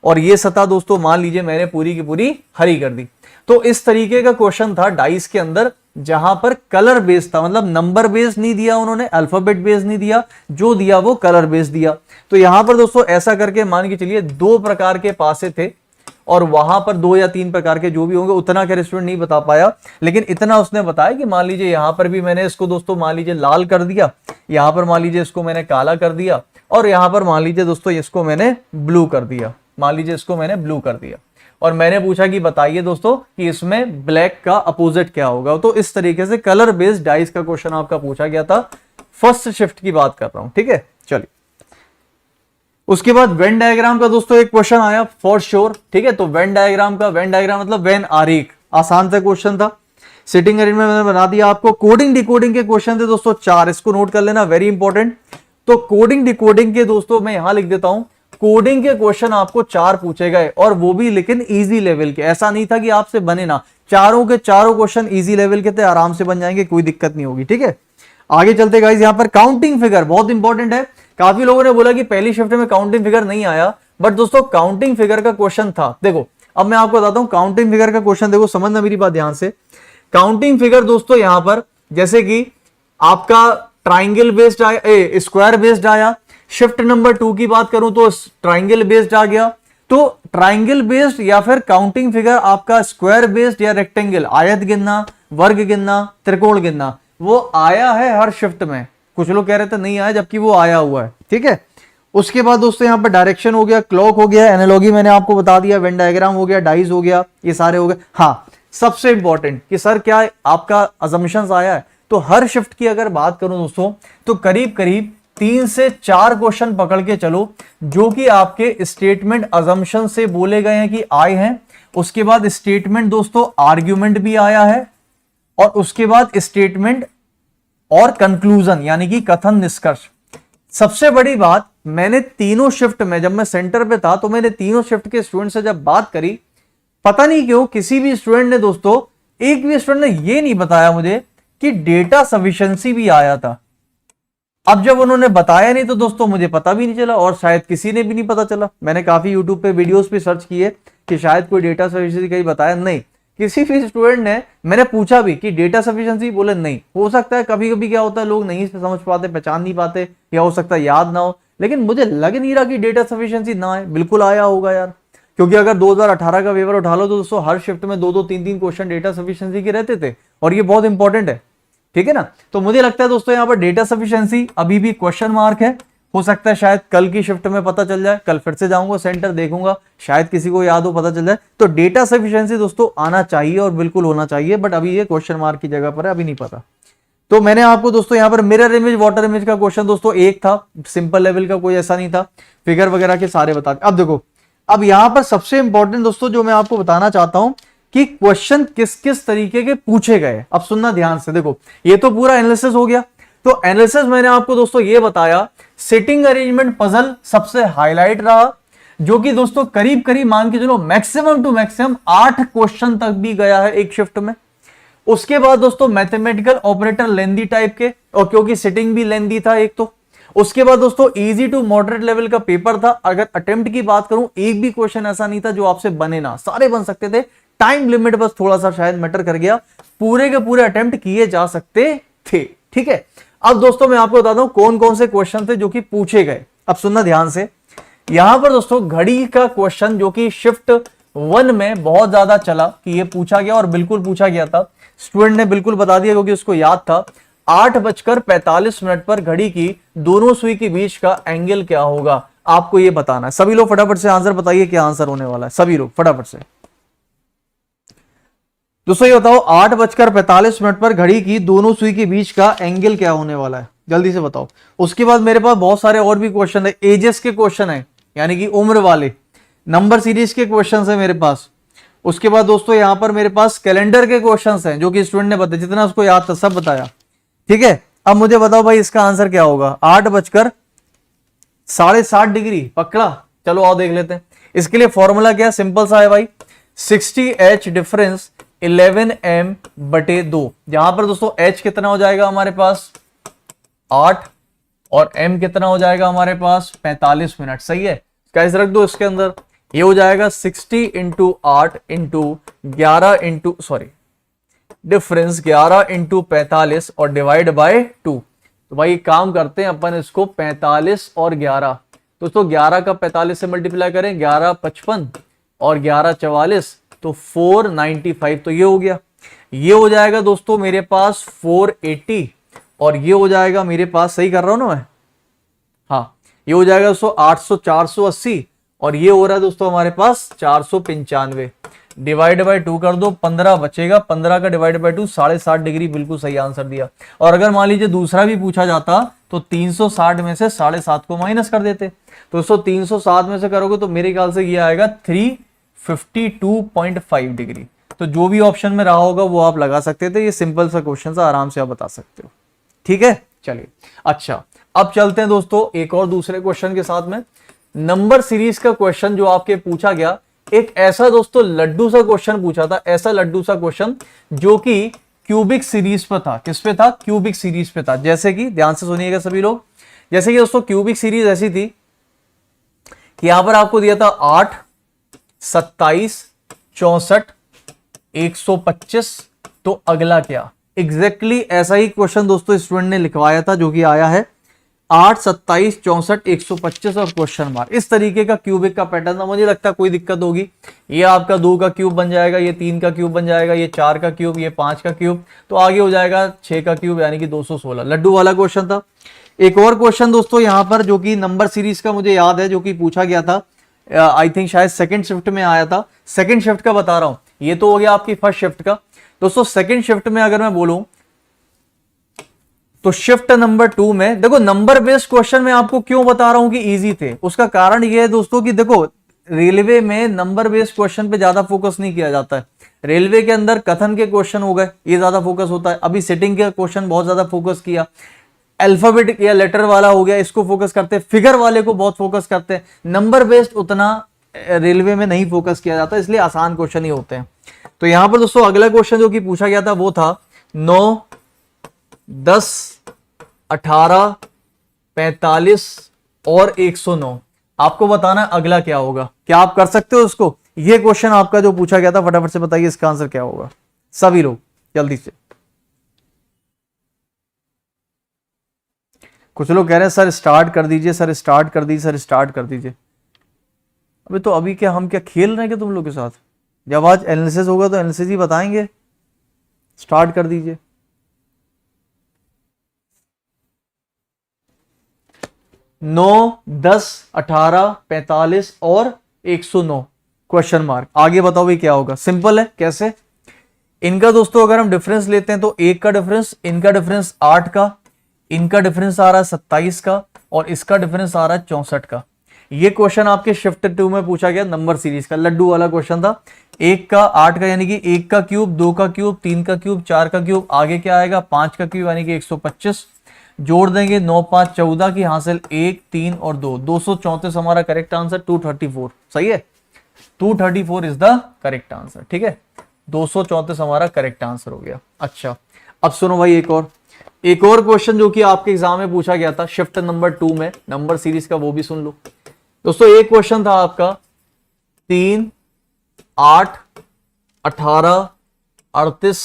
Speaker 1: और ये सतह दोस्तों मान लीजिए मैंने पूरी की पूरी हरी कर दी। तो इस तरीके का क्वेश्चन था डाइस के अंदर, जहां पर कलर बेस्ड था, मतलब नंबर बेस्ड नहीं दिया उन्होंने, अल्फाबेट बेस्ड नहीं दिया, जो दिया वो कलर बेस्ड दिया। तो यहां पर दोस्तों ऐसा करके मान के चलिए 2 प्रकार के पासे थे और वहां पर 2 या 3 प्रकार के जो भी होंगे, उतना के स्टूडेंट नहीं बता पाया, लेकिन इतना उसने बताया कि मान लीजिए यहां पर भी मैंने इसको दोस्तों मान लीजिए लाल कर दिया, यहां पर मान लीजिए इसको मैंने काला कर दिया और यहां पर मान लीजिए दोस्तों इसको मैंने ब्लू कर दिया, मान लीजिए इसको मैंने ब्लू कर दिया। और मैंने पूछा कि बताइए दोस्तों कि इसमें ब्लैक का अपोजिट क्या होगा। तो इस तरीके से कलर बेस्ड डाइस का क्वेश्चन आपका पूछा गया था। फर्स्ट शिफ्ट की बात कर रहा हूं, ठीक है। चलिए उसके बाद वेन डायग्राम का दोस्तों एक क्वेश्चन आया फॉर श्योर, ठीक है। तो वेन डायग्राम मतलब वेन आरेख, आसान सा क्वेश्चन था। सिटिंग अरेंजमेंट मैंने बना दिया आपको। कोडिंग डिकोडिंग के क्वेश्चन थे दोस्तों 4, इसको नोट कर लेना, वेरी इंपॉर्टेंट। तो कोडिंग डिकोडिंग के दोस्तों मैं यहां लिख देता हूं, कोडिंग के क्वेश्चन आपको 4 पूछे गए और वो भी लेकिन इजी लेवल के। ऐसा नहीं था कि आपसे बने ना, चारों के चारों क्वेश्चन इजी लेवल के थे, आराम से बन जाएंगे, कोई दिक्कत नहीं होगी, ठीक है। आगे चलते गाइस, यहां पर काउंटिंग फिगर बहुत इंपॉर्टेंट है। काफी लोगों ने बोला कि पहली शिफ्ट में काउंटिंग फिगर नहीं आया, बट दोस्तों काउंटिंग फिगर का क्वेश्चन था। देखो अब मैं आपको बताता हूं काउंटिंग फिगर का क्वेश्चन, देखो समझना मेरी बात ध्यान से। काउंटिंग फिगर दोस्तों यहां पर जैसे कि आपका ट्राइंगल बेस्ड आया, स्क्वायर बेस्ड आया। शिफ्ट नंबर 2 की बात करूं तो ट्राइंगल बेस्ड आ गया। तो ट्राइंगल बेस्ड या फिर काउंटिंग फिगर आपका स्क्वायर बेस्ड या रेक्टेंगल, आयत गिनना, वर्ग गिनना, त्रिकोण गिनना, वो आया है हर शिफ्ट में। कुछ लोग कह रहे थे नहीं आया, जबकि वो आया हुआ है, ठीक है। उसके बाद दोस्तों यहां पर डायरेक्शन हो गया, क्लॉक हो गया, एनालॉजी मैंने आपको बता दिया, वेन डायग्राम हो गया, डाइस हो गया, ये सारे हो गए। हाँ सबसे इंपॉर्टेंट कि सर क्या आपका अजम्पशंस आया है, तो हर शिफ्ट की अगर बात करूं दोस्तों तो करीब करीब 3 से 4 क्वेश्चन पकड़ के चलो जो कि आपके स्टेटमेंट अजम्पशन से बोले गए हैं कि आए हैं। उसके बाद स्टेटमेंट दोस्तों आर्ग्यूमेंट भी आया है और उसके बाद स्टेटमेंट और कंक्लूजन यानी कि कथन निष्कर्ष। सबसे बड़ी बात, मैंने तीनों शिफ्ट में, जब मैं सेंटर पे था तो मैंने तीनों शिफ्ट के स्टूडेंट से जब बात करी, पता नहीं क्यों किसी भी स्टूडेंट ने दोस्तों, एक भी स्टूडेंट ने ये नहीं बताया मुझे कि डेटा सफिशिएंसी भी आया था। अब जब उन्होंने बताया नहीं तो दोस्तों मुझे पता भी नहीं चला और शायद किसी ने भी नहीं पता चला। मैंने काफी यूट्यूब पे वीडियोस पे सर्च किए कि शायद कोई डेटा सफिशिएंसी कहीं बताया, नहीं किसी भी स्टूडेंट ने। मैंने पूछा भी कि डेटा सफिशिएंसी, बोले नहीं। हो सकता है कभी कभी क्या होता है लोग नहीं समझ पाते, पहचान नहीं पाते, या हो सकता है याद ना हो, लेकिन मुझे लग नहीं रहा कि डेटा सफिशिएंसी ना आए, बिल्कुल आया होगा यार। क्योंकि अगर 2018 का पेपर उठा लो तो दोस्तों हर शिफ्ट में 2-2, 3-3 क्वेश्चन डेटा सफिशिएंसी के रहते थे और ये बहुत इंपॉर्टेंट है, ठीक है ना। तो मुझे लगता है दोस्तों यहाँ पर डेटा सफिशिएंसी अभी भी क्वेश्चन मार्क है। हो सकता है शायद कल की शिफ्ट में पता चल जाए, कल फिर से जाऊंगा सेंटर देखूंगा, शायद किसी को याद हो, पता चल जाए। तो डेटा सफिशिएंसी दोस्तों आना चाहिए और बिल्कुल होना चाहिए, बट अभी ये क्वेश्चन मार्क की जगह पर है, अभी नहीं पता। तो मैंने आपको दोस्तों यहाँ पर मिरर इमेज वाटर इमेज का क्वेश्चन दोस्तों एक था, सिंपल लेवल का, कोई ऐसा नहीं था, फिगर वगैरह के सारे बता। अब देखो, अब यहां पर सबसे इंपॉर्टेंट दोस्तों जो मैं आपको बताना चाहता हूं कि क्वेश्चन किस किस तरीके के पूछे गए। अब सुनना ध्यान से, देखो ये तो पूरा एनालिसिस हो गया। तो एनालिसिस मैंने आपको दोस्तों ये बताया, सिटिंग अरेंजमेंट पजल सबसे हाईलाइट रहा, जो कि दोस्तों करीब करीब मान के चलो मैक्सिमम टू मैक्सिमम 8 क्वेश्चन तक भी गया है एक शिफ्ट में। उसके बाद दोस्तों मैथमेटिकल ऑपरेटर लेंदी टाइप के, और क्योंकि सिटिंग भी लेंदी था एक तो। उसके बाद दोस्तों इजी टू मॉडरेट लेवल का पेपर था। अगर अटेम्प्ट की बात करूं, एक भी क्वेश्चन ऐसा नहीं था जो आपसे बने ना, सारे बन सकते थे। टाइम लिमिट बस थोड़ा सा शायद मैटर कर गया, पूरे के पूरे अटेम्प्ट किए जा सकते थे। ठीक है, अब दोस्तों मैं आपको बताता हूं कौन कौन से क्वेश्चन थे जो कि पूछे गए। अब सुनना ध्यान से, यहां पर दोस्तों घड़ी का क्वेश्चन जो कि शिफ्ट 1 में बहुत ज्यादा चला कि ये पूछा गया, और बिल्कुल पूछा गया था, स्टूडेंट ने बिल्कुल बता दिया क्योंकि उसको याद था। 8:45 पर घड़ी की दोनों सुई के बीच का एंगल क्या होगा, आपको ये बताना है। सभी लोग फटाफट से आंसर बताइए, क्या आंसर होने वाला है, सभी लोग फटाफट से। दोस्तों ये बताओ, 8:45 पर घड़ी की दोनों सुई के बीच का एंगल क्या होने वाला है, जल्दी से बताओ। उसके बाद मेरे पास बहुत सारे और भी क्वेश्चन है, एजेस के क्वेश्चन है, यानी कि उम्र वाले, नंबर सीरीज के क्वेश्चन है मेरे पास। उसके बाद दोस्तों यहां पर मेरे पास कैलेंडर के क्वेश्चंस हैं, जो कि स्टूडेंट ने बताया, जितना उसको याद था सब बताया। ठीक है, अब मुझे बताओ भाई इसका आंसर क्या होगा। 8:60 डिग्री पकड़ा, चलो आओ देख लेते हैं। इसके लिए फॉर्मूला क्या, सिंपल सा है भाई, 60H डिफरेंस 11m/2। यहां पर दोस्तों H कितना हो जाएगा हमारे पास 8, और M कितना हो जाएगा हमारे पास 45 मिनट। सही है, कैसे रख दो इसके अंदर, ये हो जाएगा 60 × 8 × 11 इंटू सॉरी डिफरेंस 11 × 45 और डिवाइड बाय 2। तो भाई काम करते हैं अपन इसको 45 और 11, दोस्तों 11 का 45 से मल्टीप्लाई करें, 11 55 और 11 44, तो 495। तो ये हो गया, ये हो जाएगा दोस्तों मेरे पास 480, और ये हो जाएगा मेरे पास, सही कर रहा हूं ना मैं, हाँ ये हो जाएगा दोस्तों 800 480, और ये हो रहा है दोस्तों हमारे पास 495। डिवाइड बाय 2 कर दो, 15 बचेगा, 15 का डिवाइड बाय 2 60 डिग्री, बिल्कुल सही आंसर दिया। और अगर मान लीजिए दूसरा भी पूछा जाता तो 360 में से 7.5 को माइनस कर देते। तो दोस्तों 360 में से करोगे तो मेरे ख्याल से ये आएगा 352.5 डिग्री। तो जो भी ऑप्शन में रहा होगा वो आप लगा सकते थे। ये सिंपल सा क्वेश्चन था, आराम से आप बता सकते हो। ठीक है, चलिए अच्छा अब चलते हैं दोस्तों एक और दूसरे क्वेश्चन के साथ में। नंबर सीरीज का क्वेश्चन जो आपके पूछा गया, एक ऐसा दोस्तों लड्डू सा क्वेश्चन पूछा था, ऐसा लड्डू सा क्वेश्चन जो कि क्यूबिक सीरीज पे था। किस पे था, क्यूबिक सीरीज पे था। जैसे कि ध्यान से सुनिएगा सभी लोग, जैसे कि दोस्तों क्यूबिक सीरीज ऐसी थी कि यहां पर आपको दिया था 8 27 64 125, तो अगला क्या। एग्जैक्टली ऐसा ही क्वेश्चन दोस्तों स्टूडेंट ने लिखवाया था, जो कि आया है 8 27 64 125 और क्वेश्चन मार्क। इस तरीके का क्यूबिक का पैटर्न था। मुझे लगता है कोई दिक्कत होगी, ये आपका 2 का क्यूब बन जाएगा, ये 3 का क्यूब बन जाएगा, ये 4 का क्यूब, ये 5 का क्यूब, तो आगे हो जाएगा 6 का क्यूब, यानी कि 216। लड्डू वाला क्वेश्चन था। एक और क्वेश्चन दोस्तों यहां पर जो कि नंबर सीरीज का मुझे याद है, जो कि पूछा गया था, आई थिंक शायद सेकंड शिफ्ट में आया था। सेकंड शिफ्ट का बता रहा हूं, ये तो हो गया आपकी फर्स्ट शिफ्ट का। दोस्तों सेकंड शिफ्ट में अगर मैं बोलूं तो शिफ्ट नंबर 2 में देखो, नंबर बेस्ड क्वेश्चन में आपको क्यों बता रहा हूं कि इजी थे, उसका कारण यह है दोस्तों कि देखो रेलवे में नंबर बेस्ड क्वेश्चन पे ज्यादा फोकस नहीं किया जाता है। रेलवे के अंदर कथन के क्वेश्चन हो गए, ये ज्यादा फोकस होता है। अभी सिटिंग के क्वेश्चन बहुत ज्यादा फोकस किया, अल्फाबेट या लेटर वाला हो गया, इसको फोकस करते हैं, फिगर वाले को बहुत फोकस करते हैं। नंबर बेस्ड उतना रेलवे में नहीं फोकस किया जाता, इसलिए आसान क्वेश्चन ही होते हैं। तो यहां पर दोस्तों अगला क्वेश्चन जो कि पूछा गया था वो था 9 10 18 45 और 109। आपको बताना अगला क्या होगा। क्या आप कर सकते हो उसको? ये क्वेश्चन आपका जो पूछा गया था, फटाफट से बताइए इसका आंसर क्या होगा सभी लोग जल्दी से। कुछ लोग कह रहे हैं सर स्टार्ट कर दीजिए, सर स्टार्ट कर दीजिए, सर स्टार्ट कर दीजिए। अबे तो अभी क्या हम क्या खेल रहे हैं क्या तुम लोग के साथ? जब आज एनालिसिस होगा तो एनालिसिस ही बताएंगे। स्टार्ट कर दीजिए। नौ 10 18 45 और 109 क्वेश्चन मार्क। आगे बताओ भाई क्या होगा। सिंपल है, कैसे? इनका दोस्तों अगर हम डिफरेंस लेते हैं तो 1 का डिफरेंस, इनका डिफरेंस 8 का, इनका डिफरेंस आ रहा है 27 का, और इसका डिफरेंस आ रहा है 64 का। ये क्वेश्चन आपके शिफ्ट 2 में पूछा गया, नंबर सीरीज का लड्डू वाला क्वेश्चन था। 1 का 8 का यानी कि 1 का क्यूब, 2 का क्यूब, 3 का क्यूब, 4 का क्यूब, आगे क्या आएगा 5 का क्यूब यानी कि 125, जोड़ देंगे 9 5 14 की हासिल 1 3 और 2, 234 हमारा करेक्ट आंसर, 234 सही है, 234 इज द करेक्ट आंसर। ठीक है, 234 हमारा करेक्ट आंसर हो गया। अच्छा अब सुनो भाई एक और क्वेश्चन जो कि आपके एग्जाम में पूछा गया था शिफ्ट नंबर 2 में, नंबर सीरीज का, वो भी सुन लो दोस्तों। एक क्वेश्चन था आपका 3 8 18 38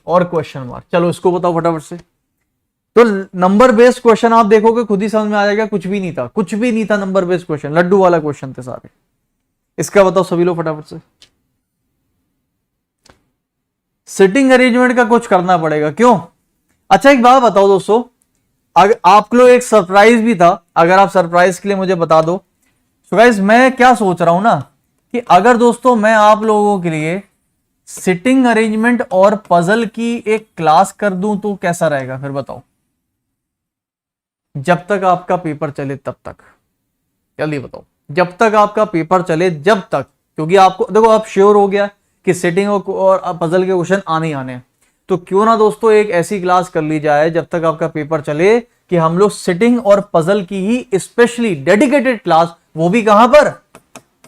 Speaker 1: और क्वेश्चन मार्क। चलो इसको बताओ फटाफट से। तो नंबर बेस्ड क्वेश्चन आप देखोगे खुद ही समझ में आ जाएगा, कुछ भी नहीं था, कुछ भी नहीं था, नंबर बेस्ड क्वेश्चन लड्डू वाला क्वेश्चन थे सारे। इसका बताओ सभी लोग फटाफट से। सिटिंग अरेंजमेंट का कुछ करना पड़ेगा, क्यों? अच्छा एक बात बताओ दोस्तों, अगर आप लोग एक सरप्राइज भी था, अगर आप सरप्राइज के लिए मुझे बता दो। सो गाइस मैं क्या सोच रहा हूं ना कि अगर दोस्तों मैं आप लोगों के लिए सिटिंग अरेंजमेंट और पजल की एक क्लास कर दूं तो कैसा रहेगा, फिर बताओ। जब तक आपका पेपर चले तब तक, जल्दी बताओ, जब तक आपका पेपर चले, जब तक, क्योंकि आपको देखो आप श्योर हो गया कि सिटिंग और पजल के क्वेश्चन आने ही आने हैं, तो क्यों ना दोस्तों एक ऐसी क्लास कर ली जाए जब तक आपका पेपर चले कि हम लोग सिटिंग और पजल की ही स्पेशली डेडिकेटेड क्लास, वो भी कहां पर,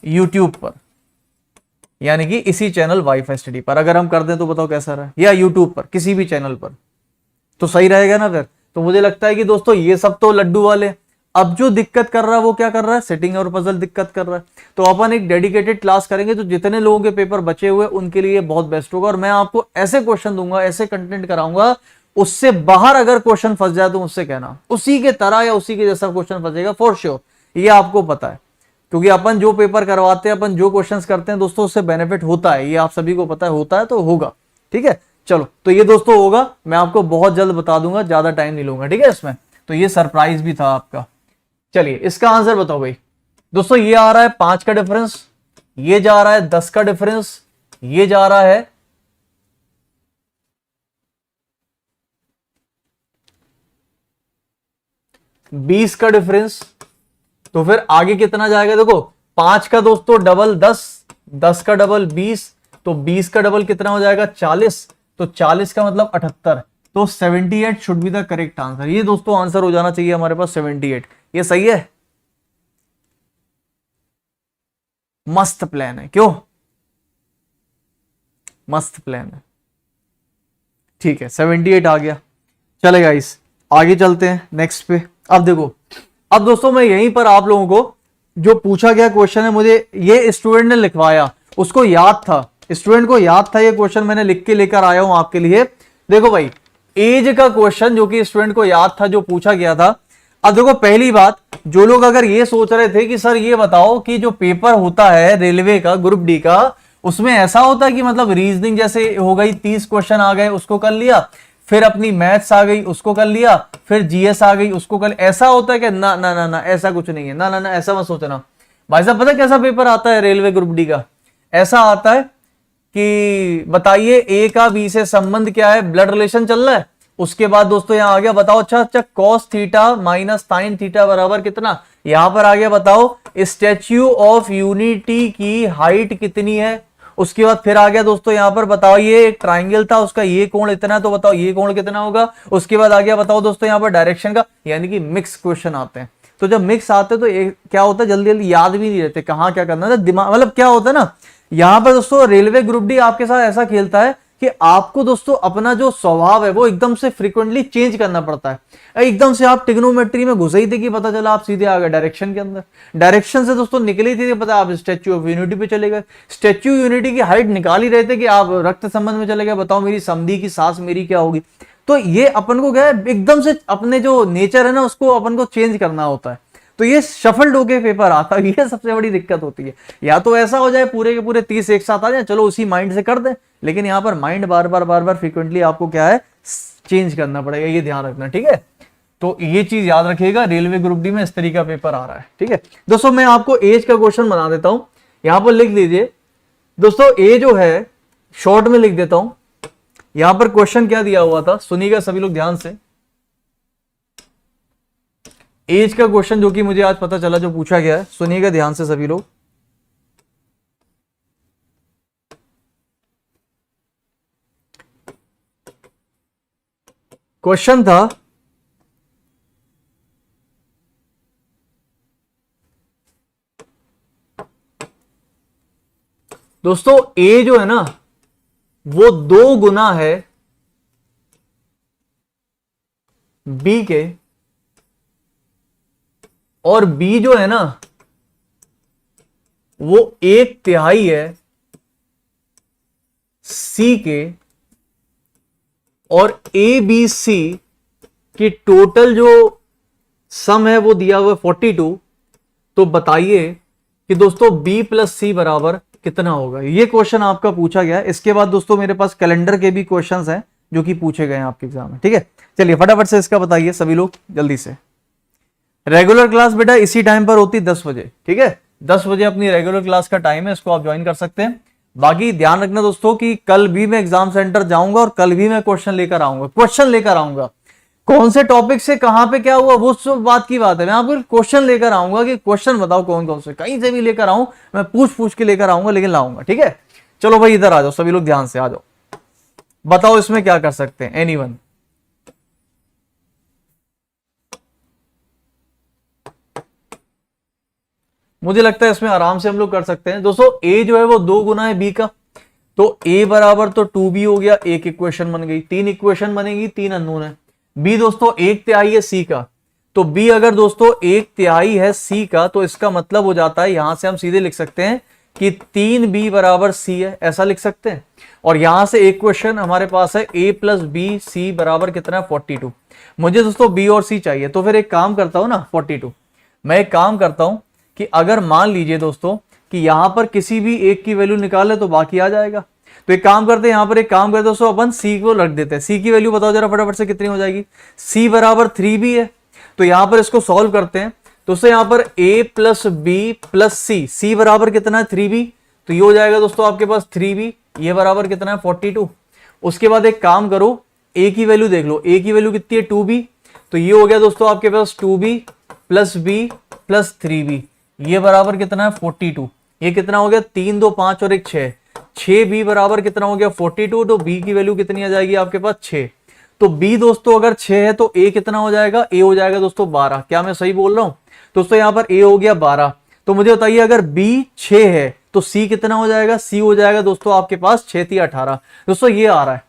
Speaker 1: यूट्यूब पर, यानी कि इसी चैनल वाईफाई स्टडी पर अगर हम कर दें तो बताओ कैसा रहा, या यूट्यूब पर किसी भी चैनल पर, तो सही रहेगा ना फिर। तो मुझे लगता है कि दोस्तों ये सब तो लड्डू वाले, अब जो दिक्कत कर रहा है वो क्या कर रहा है, सिटिंग और पजल दिक्कत कर रहा है। तो अपन एक डेडिकेटेड क्लास करेंगे तो जितने लोगों के पेपर बचे हुए उनके लिए बहुत बेस्ट होगा, और मैं आपको ऐसे क्वेश्चन दूंगा, ऐसे कंटेंट कराऊंगा, उससे बाहर अगर क्वेश्चन फंस जाए तो मुझसे कहना, उसी के तरह या उसी के जैसा क्वेश्चन फंसेगा फॉर श्योर, ये आपको पता है, क्योंकि अपन जो पेपर करवाते हैं, अपन जो क्वेश्चंस करते हैं दोस्तों, उससे बेनिफिट होता है, ये आप सभी को पता है, होता है तो होगा। ठीक है चलो, तो ये दोस्तों होगा, मैं आपको बहुत जल्द बता दूंगा, ज्यादा टाइम नहीं लूंगा। ठीक है इसमें, तो ये सरप्राइज भी था आपका। चलिए इसका आंसर बताओ भाई। दोस्तों ये आ रहा है 5 का डिफरेंस, ये जा रहा है 10 का डिफरेंस, ये जा रहा है 20 का डिफरेंस, तो फिर आगे कितना जाएगा, देखो 5 का दोस्तों डबल 10, 10 का डबल 20, तो 20 का डबल कितना हो जाएगा 40, तो 40 का मतलब 78, तो 78 should be the correct answer. ये दोस्तों आंसर हो जाना चाहिए हमारे पास 78। ये सही है, मस्त प्लान है, क्यों मस्त प्लान है। ठीक है 78 आ गया, चलेगा। इस आगे चलते हैं नेक्स्ट पे। अब देखो, अब दोस्तों मैं यहीं पर आप लोगों को जो पूछा गया क्वेश्चन है, मुझे ये स्टूडेंट ने लिखवाया, उसको याद था, स्टूडेंट को याद था, ये क्वेश्चन मैंने लिख के लेकर आया हूं आपके लिए। देखो भाई एज का क्वेश्चन जो कि स्टूडेंट को याद था, जो पूछा गया था। अब देखो पहली बात, जो लोग अगर ये सोच रहे थे कि सर ये बताओ कि जो पेपर होता है रेलवे का ग्रुप डी का, उसमें ऐसा होता है कि मतलब रीजनिंग जैसे हो गई, 30 क्वेश्चन आ गए उसको कर लिया, फिर अपनी मैथ्स आ गई उसको कर लिया, फिर जीएस आ गई उसको कर, ऐसा होता है कि ना ना ना ना ऐसा कुछ नहीं है, ना ना ना ऐसा मत सोचना भाई साहब। पता है कैसा पेपर आता है रेलवे ग्रुप डी का? ऐसा आता है कि बताइए ए का बी से संबंध क्या है, ब्लड रिलेशन चल रहा है, उसके बाद दोस्तों यहां आ गया बताओ, अच्छा cos theta minus sine theta बराबर कितना, यहां पर आ गया बताओ स्टैच्यू ऑफ यूनिटी की हाइट कितनी है, उसके बाद फिर आ गया दोस्तों यहां पर बताओ ये एक ट्राइंगल था, उसका ये कोण इतना है, तो बताओ ये कोण कितना होगा, उसके बाद आ गया बताओ दोस्तों यहां पर डायरेक्शन का, यानी कि मिक्स क्वेश्चन आते हैं। तो जब मिक्स आते हैं तो क्या होता है, जल्दी जल्दी याद भी नहीं रहते कहां क्या करना है, दिमाग मतलब क्या होता है ना, यहां पर दोस्तों रेलवे ग्रुप डी आपके साथ ऐसा खेलता है कि आपको दोस्तों अपना जो स्वभाव है वो एकदम से फ्रीक्वेंटली चेंज करना पड़ता है। एकदम से आप ट्रिग्नोमेट्री में घुसे ही थे कि पता चला आप सीधे आ गए डायरेक्शन के अंदर, डायरेक्शन से दोस्तों निकले थे पता आप स्टैच्यू ऑफ यूनिटी पे चले गए, स्टैच्यू यूनिटी की हाइट निकाल ही रहे थे कि आप रक्त संबंध में चले गए, बताओ मेरी समधी की सास मेरी क्या होगी। तो ये अपन को क्या है, एकदम से अपने जो नेचर है ना उसको अपन को चेंज करना होता है, तो ये शफल्ड होके पेपर आता है, ये सबसे बड़ी दिक्कत होती है। या तो ऐसा हो जाए पूरे के पूरे 30 एक साथ आ जाए, चलो उसी माइंड से कर दे, लेकिन यहाँ पर माइंड बार बार फ्रीक्वेंटली आपको क्या है चेंज करना पड़ेगा, ये ध्यान रखना। ठीक है, तो ये चीज याद रखिएगा, रेलवे ग्रुप डी में इस तरीका पेपर आ रहा है। ठीक है दोस्तों, मैं आपको एज का क्वेश्चन बना देता हूं, यहां पर लिख दीजिए दोस्तों, ए जो है शॉर्ट में लिख देता हूं, यहां पर क्वेश्चन क्या दिया हुआ था, सुनिएगा सभी लोग ध्यान से। एज का क्वेश्चन जो कि मुझे आज पता चला जो पूछा गया है, सुनिएगा ध्यान से सभी लोग। क्वेश्चन था दोस्तों, ए जो है ना वो 2 गुना है बी के, और बी जो है ना वो 1/3 है सी के, और ए बी सी की टोटल जो सम है वो दिया हुआ है 42। तो बताइए कि दोस्तों बी प्लस सी बराबर कितना होगा। ये क्वेश्चन आपका पूछा गया है। इसके बाद दोस्तों मेरे पास कैलेंडर के भी क्वेश्चंस हैं जो कि पूछे गए हैं आपके एग्जाम में, ठीक है। चलिए फटाफट से इसका बताइए सभी लोग जल्दी से। रेगुलर क्लास बेटा इसी टाइम पर होती 10 बजे, ठीक है। 10 बजे अपनी रेगुलर क्लास का टाइम है, इसको आप ज्वाइन कर सकते हैं। बाकी ध्यान रखना दोस्तों कि कल भी मैं एग्जाम सेंटर जाऊंगा और कल भी मैं क्वेश्चन लेकर आऊंगा। कौन से टॉपिक से कहां पे क्या हुआ वो सब बात की बात है, मैं आपको क्वेश्चन लेकर आऊंगा कि क्वेश्चन बताओ कौन कौन से, कहीं से भी लेकर आऊं, मैं पूछ के लेकर आऊंगा, लेकिन लाऊंगा, ठीक है। चलो भाई इधर आ जाओ सभी लोग, ध्यान से आ जाओ, बताओ इसमें क्या कर सकते हैं एनीवन। मुझे लगता है इसमें आराम से हम लोग कर सकते हैं दोस्तों। ए जो है वो 2 गुना है बी का, तो ए बराबर तो 2b हो गया, एक इक्वेशन बन गई, 3 इक्वेशन बनेगी, 3 अननोन है। बी दोस्तों 1/3 है सी का, तो बी अगर दोस्तों 1/3 है सी का तो इसका मतलब हो जाता है, यहां से हम सीधे लिख सकते हैं कि 3b बराबर सी है, ऐसा लिख सकते हैं। और यहां से एक क्वेश्चन हमारे पास है a प्लस बी सी बराबर कितना है 42। मुझे दोस्तों बी और सी चाहिए, तो फिर एक काम करता हूं ना 42, मैं एक काम करता हूं कि अगर मान लीजिए दोस्तों कि यहां पर किसी भी एक की वैल्यू निकाले तो बाकी आ जाएगा। तो एक काम करते हैं, यहां पर एक काम करते हैं दोस्तों, अपन सी को रख देते हैं। सी की वैल्यू बताओ जरा फटाफट से कितनी हो जाएगी। सी बराबर 3b है, तो यहां पर इसको सॉल्व करते हैं। दोस्तों यहां पर a प्लस बी प्लस सी, सी बराबर कितना है 3b, तो ये हो जाएगा दोस्तों आपके पास 3b, ये बराबर कितना है 42। उसके बाद एक काम करो, a की वैल्यू देख लो, a की वैल्यू कितनी है 2b, तो ये हो गया दोस्तों आपके पास 2b plus b plus 3b, ये बराबर कितना है 42। ये कितना हो गया 3 2 5 और 1 6, 6b बराबर कितना हो गया 42। तो b की वैल्यू कितनी आ जाएगी आपके पास 6। तो b दोस्तों अगर 6 है तो a कितना हो जाएगा, a हो जाएगा दोस्तों 12। क्या मैं सही बोल रहा हूं दोस्तों, यहां पर a हो गया 12। तो मुझे बताइए अगर b 6 है तो c कितना हो जाएगा, c हो जाएगा दोस्तों आपके पास 6 3 18। दोस्तों ये आ रहा है।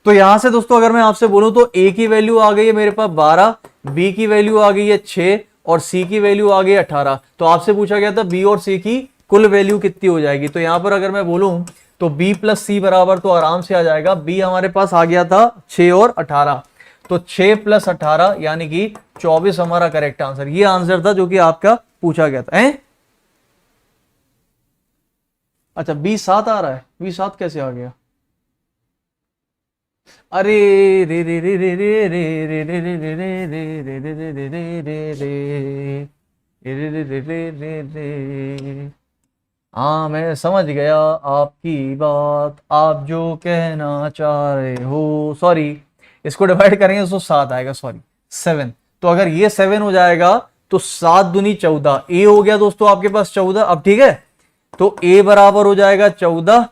Speaker 1: तो यहां से दोस्तों अगर मैं आपसे बोलूं तो a की वैल्यू आ गई है मेरे पास 12, b की वैल्यू आ गई है 6 और c की वैल्यू आ गई 18। तो आपसे पूछा गया था b और c की कुल वैल्यू कितनी हो जाएगी। तो यहां पर अगर मैं बोलूं तो b प्लस सी बराबर तो आराम से आ जाएगा, b हमारे पास आ गया था 6 और 18, तो 6 प्लस 18 यानी कि 24 हमारा करेक्ट आंसर। ये आंसर था जो कि आपका पूछा गया था। अच्छा b7 आ रहा है, b7 कैसे आ गया, अरे रे रे रे रे रे रे रे रे रे रे रे रे रे रे रे रे रे। हाँ मैं समझ गया आपकी बात, आप जो कहना चाह रहे हो। सॉरी, इसको डिवाइड करेंगे तो 7 आएगा, सॉरी 7। तो अगर ये 7 हो जाएगा तो 7 दूनी 14, ए हो गया दोस्तों आपके पास 14। अब ठीक है, तो a बराबर हो जाएगा 14,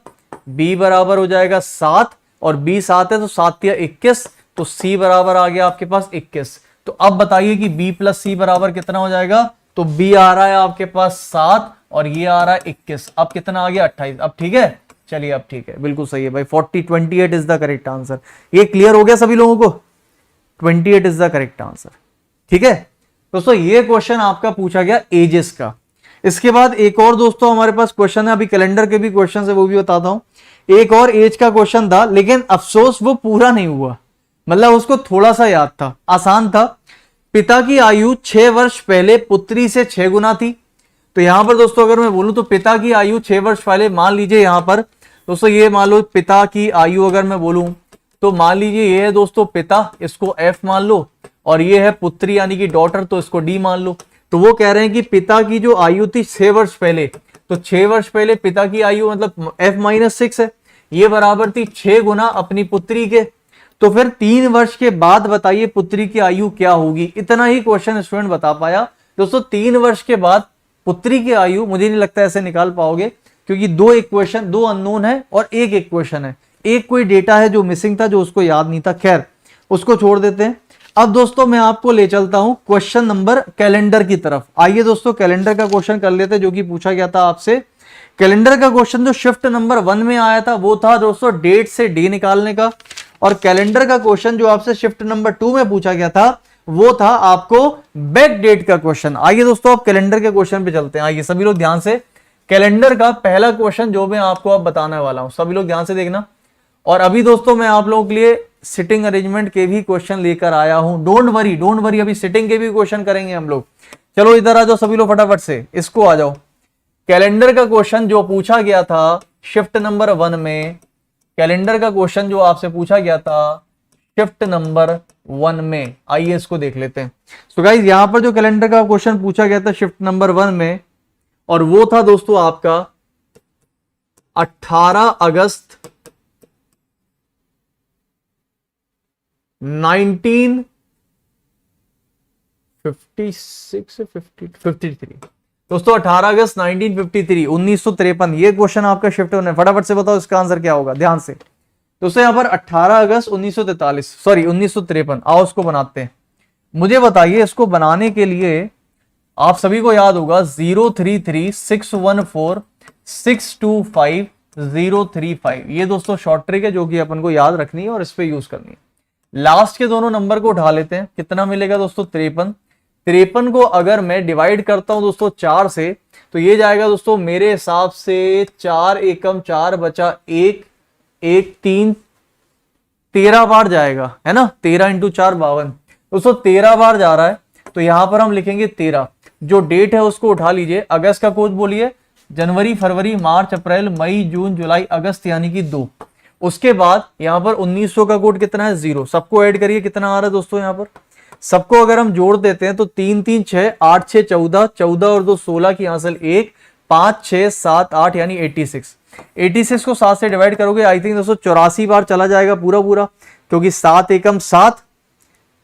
Speaker 1: b बराबर हो जाएगा 7 और b 7 है तो 7 या 21, तो c बराबर आ गया आपके पास 21। तो अब बताइए कि b प्लस सी बराबर कितना हो जाएगा। तो b आ रहा है आपके पास 7 और ये आ रहा है 21। अब कितना आ गया 28। अब ठीक है, चलिए अब ठीक है, बिल्कुल सही है भाई, 28 इज द करेक्ट आंसर। ये क्लियर हो गया सभी लोगों को, 28 इज द करेक्ट आंसर। ठीक है दोस्तों, ये क्वेश्चन आपका पूछा गया एजेस का। इसके बाद एक और दोस्तों हमारे पास क्वेश्चन है, अभी कैलेंडर के भी क्वेश्चन है वो भी बताता हूं। एक और एज का क्वेश्चन था लेकिन अफसोस वो पूरा नहीं हुआ, मतलब उसको थोड़ा सा याद था, आसान था। पिता की आयु 6 वर्ष पहले पुत्री से 6 गुना थी। तो यहां पर दोस्तों अगर मैं बोलूं तो पिता की आयु 6 वर्ष पहले, मान लीजिए यहां पर दोस्तों ये मान लो पिता की आयु अगर मैं बोलूं तो मान लीजिए ये है दोस्तों पिता, इसको एफ मान लो, और ये है पुत्री यानी कि डॉटर, तो इसको डी मान लो। तो वो कह रहे हैं कि पिता की जो आयु थी 6 वर्ष पहले, तो 6 वर्ष पहले पिता की आयु मतलब f-6 है, ये बराबर थी 6 गुना अपनी पुत्री के। तो फिर 3 वर्ष के बाद बताइए पुत्री की आयु क्या होगी। इतना ही क्वेश्चन स्टूडेंट बता पाया दोस्तों। 3 वर्ष के बाद पुत्री की आयु मुझे नहीं लगता ऐसे निकाल पाओगे, क्योंकि दो इक्वेशन, दो अननोन है और एक इक्वेशन है। एक कोई डेटा है जो मिसिंग था, जो उसको याद नहीं था, खैर उसको छोड़ देते हैं। अब दोस्तों मैं आपको ले चलता हूं क्वेश्चन नंबर कैलेंडर की तरफ। आइए दोस्तों कैलेंडर का क्वेश्चन कर लेते हैं, जो कि पूछा गया था आपसे। कैलेंडर का क्वेश्चन जो शिफ्ट नंबर 1 में आया था वो था दोस्तों डेट से डे निकालने का, और कैलेंडर का क्वेश्चन जो आपसे शिफ्ट नंबर 2 में पूछा गया था वो था आपको बैक डेट का क्वेश्चन। आइए दोस्तों अब कैलेंडर के क्वेश्चन पे चलते हैं। आइए सभी लोग ध्यान से, कैलेंडर का पहला क्वेश्चन जो मैं आपको अब बताने वाला हूं, सभी लोग ध्यान से देखना। और अभी दोस्तों मैं आप लोगों के लिए सिटिंग अरेंजमेंट के भी क्वेश्चन लेकर आया हूं। डोंट वरी, अभी सिटिंग के भी क्वेश्चन करेंगे हम लोग। चलो इधर आ जाओ सभी लोग फटाफट से, इसको आ जाओ। कैलेंडर का क्वेश्चन जो पूछा गया था शिफ्ट नंबर 1 में, कैलेंडर का क्वेश्चन जो आपसे पूछा गया था शिफ्ट नंबर 1 में, आइए इसको देख लेते हैं। सो गाइस यहां पर जो कैलेंडर का क्वेश्चन पूछा गया था शिफ्ट नंबर 1 में, और वो था दोस्तों आपका 18 अगस्त 1953 दोस्तों, 18 अगस्त 1953, 1953 ये क्वेश्चन आपका शिफ्ट होना है। फटाफट से बताओ इसका आंसर क्या होगा, ध्यान से दोस्तों। यहां पर 18 अगस्त 1953, आओ इसको बनाते हैं। मुझे बताइए इसको बनाने के लिए आप सभी को याद होगा 033614625 ये दोस्तों शॉर्ट ट्रिक है जो कि अपन को याद रखनी है और इस पे यूज करनी है। लास्ट के दोनों नंबर को उठा लेते हैं, कितना मिलेगा दोस्तों 53। 53 को अगर मैं डिवाइड करता हूं दोस्तों 4 से, तो ये जाएगा दोस्तों मेरे हिसाब से 4 एकम 4 बचा 1 1 3 13 बार जाएगा, है ना। 13 इंटू 4 52 दोस्तों 13 बार जा रहा है। तो यहां पर हम लिखेंगे 13। जो डेट है उसको उठा लीजिए, अगस्त का कोड बोलिए, जनवरी फरवरी मार्च अप्रैल मई जून जुलाई अगस्त यानी कि 2। उसके बाद यहां पर 1900 का कोड कितना है 0। सबको ऐड करिए, कितना आ रहा है दोस्तों यहां पर। सबको अगर हम जोड़ देते हैं तो 3 3 6 8 6 14, 14 और 2 16 की हासिल 1 5 6 7 8 यानी 86। 86 को 7 से डिवाइड करोगे आई थिंक दोस्तों 84 बार चला जाएगा पूरा, क्योंकि 7 एकम 7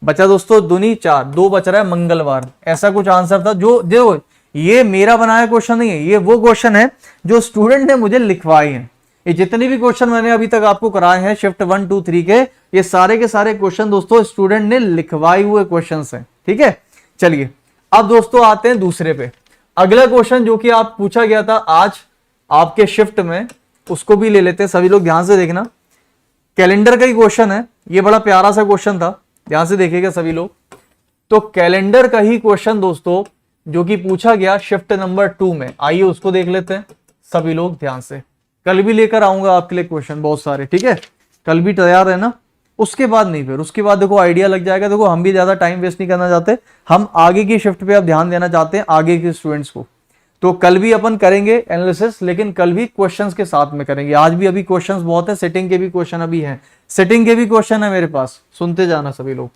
Speaker 1: बचा दोस्तों दुनी 4, 2 बच रहा है मंगलवार। ऐसा कुछ आंसर था। जो ये मेरा बनाया क्वेश्चन नहीं है, ये वो क्वेश्चन है जो स्टूडेंट ने मुझे लिखवाए हैं। ये जितने भी क्वेश्चन मैंने अभी तक आपको कराए हैं शिफ्ट 1 2 3 के, ये सारे के सारे क्वेश्चन दोस्तों स्टूडेंट ने लिखवाए हुए क्वेश्चन हैं, ठीक है। चलिए अब दोस्तों आते हैं दूसरे पे। अगला क्वेश्चन जो कि आप पूछा गया था आज आपके शिफ्ट में, उसको भी ले लेते हैं। सभी लोग ध्यान से देखना, कैलेंडर का ही क्वेश्चन है, ये बड़ा प्यारा सा क्वेश्चन था, ध्यान से देखिएगा सभी लोग। तो कैलेंडर का ही क्वेश्चन दोस्तों जो कि पूछा गया शिफ्ट नंबर 2 में, आइए उसको देख लेते हैं सभी लोग ध्यान से। कल भी लेकर आऊंगा आपके लिए क्वेश्चन बहुत सारे, ठीक है। कल भी तैयार है ना, उसके बाद नहीं, फिर उसके बाद देखो आइडिया लग जाएगा। देखो हम भी ज्यादा टाइम वेस्ट नहीं करना चाहते, हम आगे की शिफ्ट पे अब ध्यान देना चाहते हैं, आगे के स्टूडेंट्स को। तो कल भी अपन करेंगे एनालिसिस, लेकिन कल भी क्वेश्चंस के साथ में करेंगे। आज भी अभी क्वेश्चंस बहुत है, सेटिंग के भी क्वेश्चन अभी हैं, सेटिंग के भी क्वेश्चन है मेरे पास, सुनते जाना सभी लोग।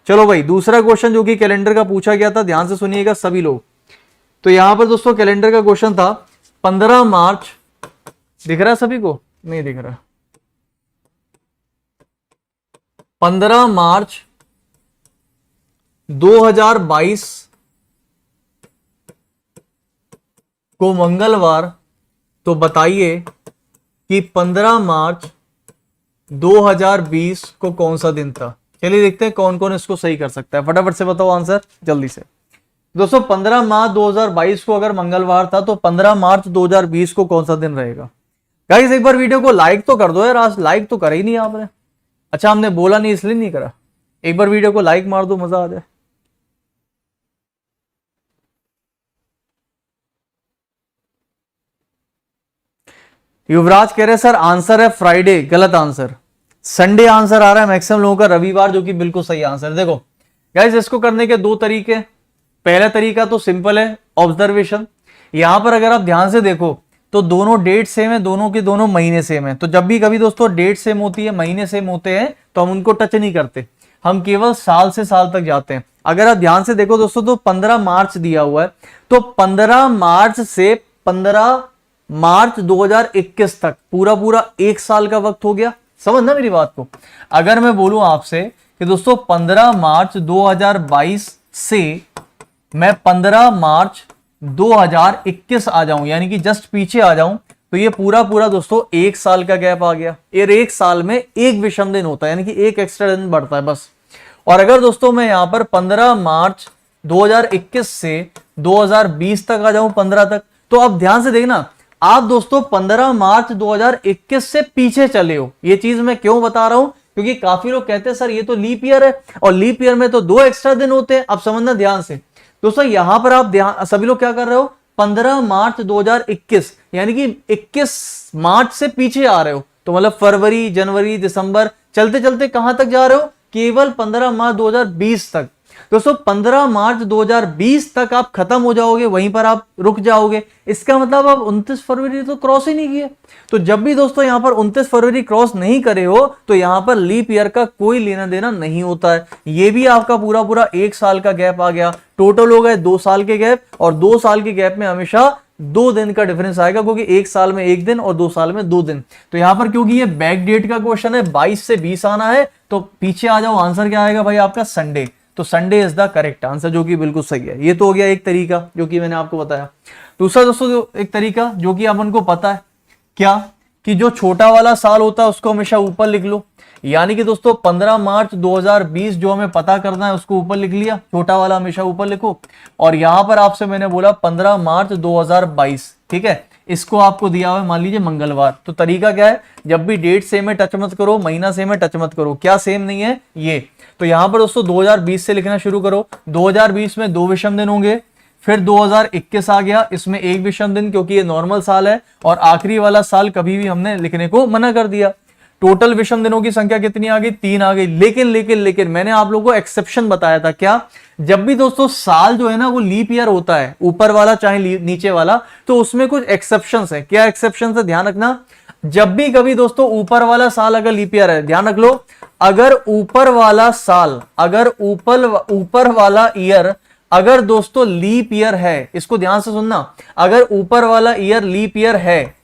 Speaker 1: चलो भाई दूसरा क्वेश्चन जो कि कैलेंडर का पूछा गया था, ध्यान से सुनिएगा सभी लोग। तो यहां पर दोस्तों कैलेंडर का क्वेश्चन था 15 मार्च, दिख रहा है सभी को, नहीं दिख रहा, 15 मार्च 2022 को मंगलवार। तो बताइए कि 15 मार्च 2020 को कौन सा दिन था। चलिए देखते हैं कौन कौन इसको सही कर सकता है, फटाफट से बताओ आंसर जल्दी से। दोस्तों 15 मार्च 2022 को अगर मंगलवार था तो 15 मार्च 2020 को कौन सा दिन रहेगा। गाइस एक बार वीडियो को लाइक तो कर दो यार, आज लाइक तो करे ही नहीं आपने। अच्छा हमने बोला नहीं इसलिए नहीं करा, एक बार वीडियो को लाइक मार दो, मजा आ जाए। युवराज कह रहे सर आंसर है फ्राइडे, गलत आंसर, संडे आंसर आ रहा है मैक्सिमम लोगों का, रविवार जो कि बिल्कुल सही आंसर। देखो गाइस इसको करने के दो तरीके, पहला तरीका तो सिंपल है ऑब्जर्वेशन। यहां पर अगर आप ध्यान से देखो तो दोनों डेट सेम है, दोनों के दोनों महीने सेम है। तो जब भी कभी दोस्तों डेट सेम होती है, महीने सेम होते हैं, तो हम उनको टच नहीं करते, हम केवल साल से साल तक जाते हैं। अगर आप ध्यान से देखो दोस्तों तो 15 मार्च दिया हुआ है, तो 15 मार्च से 15 मार्च 2021 तक, पूरा पूरा एक साल का वक्त हो गया। समझना मेरी बात को। अगर मैं बोलूं आपसे कि दोस्तों 15 मार्च 2022 से मैं 15 मार्च 2021 आ जाऊं, यानी कि जस्ट पीछे आ जाऊं, तो ये पूरा पूरा दोस्तों एक साल का गैप आ गया। ये एक साल में एक विषम दिन होता है, यानी कि एक एक्स्ट्रा दिन बढ़ता है बस। और अगर दोस्तों मैं यहां पर 15 मार्च 2021 से 2020 तक आ जाऊं, 15 तक, तो अब ध्यान से देखना आप दोस्तों 15 मार्च 2021 से पीछे चले हो। ये चीज मैं क्यों बता रहा हूं, क्योंकि काफी लोग कहते हैं सर ये तो लीप ईयर है और लीप ईयर में तो 2 एक्स्ट्रा दिन होते हैं। अब समझना ध्यान से दोस्तों, यहां पर आप ध्यान सभी लोग क्या कर रहे हो, 15 मार्च 2021 यानी कि 21 मार्च से पीछे आ रहे हो, तो मतलब फरवरी, जनवरी, दिसंबर चलते चलते कहां तक जा रहे हो, केवल 15 मार्च 2020 तक। दोस्तों 15 मार्च 2020 तक आप खत्म हो जाओगे, वहीं पर आप रुक जाओगे। इसका मतलब आप 29 फरवरी तो क्रॉस ही नहीं किए। तो जब भी दोस्तों यहां पर 29 फरवरी क्रॉस नहीं करे हो, तो यहां पर लीप ईयर का कोई लेना देना नहीं होता है। ये भी आपका पूरा पूरा एक साल का गैप आ गया। टोटल हो गए 2 साल के गैप, और 2 साल के गैप में हमेशा 2 दिन का डिफरेंस आएगा, क्योंकि एक साल में 1 दिन और 2 साल में 2 दिन। तो यहां पर क्योंकि ये बैक डेट का क्वेश्चन है, 22 से 20 आना है, तो पीछे आ जाओ। आंसर क्या आएगा भाई आपका, संडे। तो Sunday is the correct answer, जो कि बिल्कुल सही है। ये तो हो गया एक तरीका जो कि मैंने आपको बताया। दूसरा दोस्तों एक तरीका जो कि अपन को पता है क्या, कि जो छोटा वाला साल होता है उसको हमेशा ऊपर लिख लो। यानी कि दोस्तों 15 मार्च 2020 जो हमें पता करना है उसको ऊपर लिख लिया, छोटा वाला हमेशा ऊपर लिखो। और यहां पर आपसे मैंने बोला 15 मार्च 2022, ठीक है, इसको आपको दिया हुआ है मान लीजिए मंगलवार। तो तरीका क्या है, जब भी डेट सेम है टच मत करो, महीना सेम है टच मत करो। क्या सेम नहीं है, ये। तो यहां पर दोस्तों 2020 से लिखना शुरू करो। 2020 में 2 विषम दिन होंगे, फिर 2021 आ गया, इसमें 1 विषम दिन, क्योंकि ये नॉर्मल साल है, और आखिरी वाला साल कभी भी हमने लिखने को मना कर दिया। टोटल विषम दिनों की संख्या कितनी आ गई, 3 आ गई। लेकिन लेकिन लेकिन मैंने आप लोगों को एक्सेप्शन बताया था। क्या, जब भी दोस्तों साल जो है ना वो लीप ईयर होता है, ऊपर वाला चाहे नीचे वाला, तो उसमें कुछ एक्सेप्शंस है। क्या एक्सेप्शंस है, ध्यान रखना। जब भी कभी दोस्तों ऊपर वाला साल अगर लीप ईयर है, ध्यान रख लो, अगर ऊपर वाला साल, अगर ऊपर वाला ईयर अगर दोस्तों लीप ईयर है, इसको ध्यान से सुनना, अगर ऊपर वाला ईयर लीप ईयर है,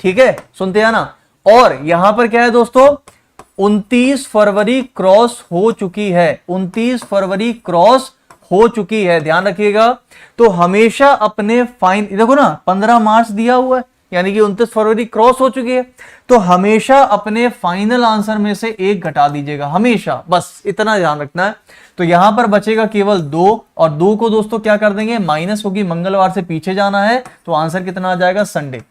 Speaker 1: ठीक है, सुनते हैं ना, और यहां पर क्या है दोस्तों 29 फरवरी क्रॉस हो चुकी है, 29 फरवरी क्रॉस हो चुकी है, ध्यान रखिएगा। तो हमेशा अपने फाइन, देखो ना 15 मार्च दिया हुआ है, यानी कि 29 फरवरी क्रॉस हो चुकी है, तो हमेशा अपने फाइनल आंसर में से 1 घटा दीजिएगा, हमेशा, बस इतना ध्यान रखना है। तो यहां पर बचेगा केवल 2, और 2 को दोस्तों क्या कर देंगे, माइनस, क्योंकि मंगलवार से पीछे जाना है, तो आंसर कितना आ जाएगा, संडे।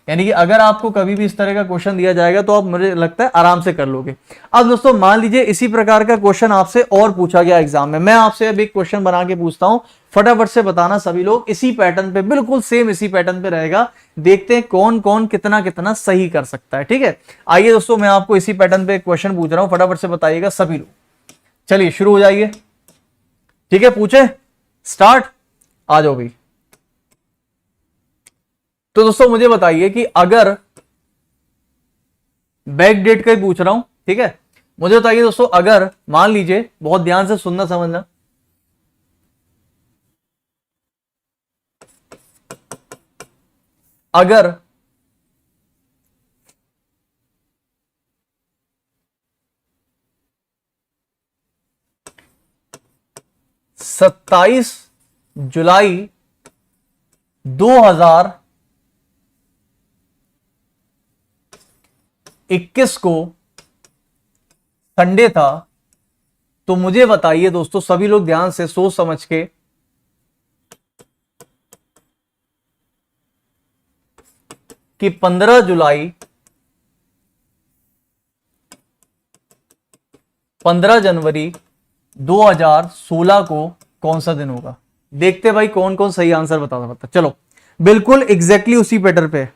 Speaker 1: यानी कि अगर आपको कभी भी इस तरह का क्वेश्चन दिया जाएगा तो आप, मुझे लगता है, आराम से कर लोगे। अब दोस्तों मान लीजिए इसी प्रकार का क्वेश्चन आपसे और पूछा गया एग्जाम में। मैं आपसे अब एक क्वेश्चन बना के पूछता हूं, फटाफट से बताना सभी लोग। इसी पैटर्न पे, बिल्कुल सेम इसी पैटर्न पे रहेगा। देखते हैं कौन कौन कितना कितना सही कर सकता है, ठीक है। आइए दोस्तों, मैं आपको इसी पैटर्न पे क्वेश्चन पूछ रहा हूं, फटाफट से बताइएगा सभी लोग। चलिए शुरू हो जाइए, ठीक है, पूछे, स्टार्ट, आ जाओ भाई। तो दोस्तों मुझे बताइए कि अगर बैक डेट का ही पूछ रहा हूं, ठीक है, मुझे बताइए दोस्तों, अगर मान लीजिए, बहुत ध्यान से सुनना समझना, अगर 27 जुलाई 2021 को संडे था, तो मुझे बताइए दोस्तों, सभी लोग ध्यान से सोच समझ के, कि 15 जुलाई 15 जनवरी 2016 को कौन सा दिन होगा। देखते भाई कौन कौन सही आंसर बता सकता। चलो बिल्कुल एग्जैक्टली उसी पैटर्न पे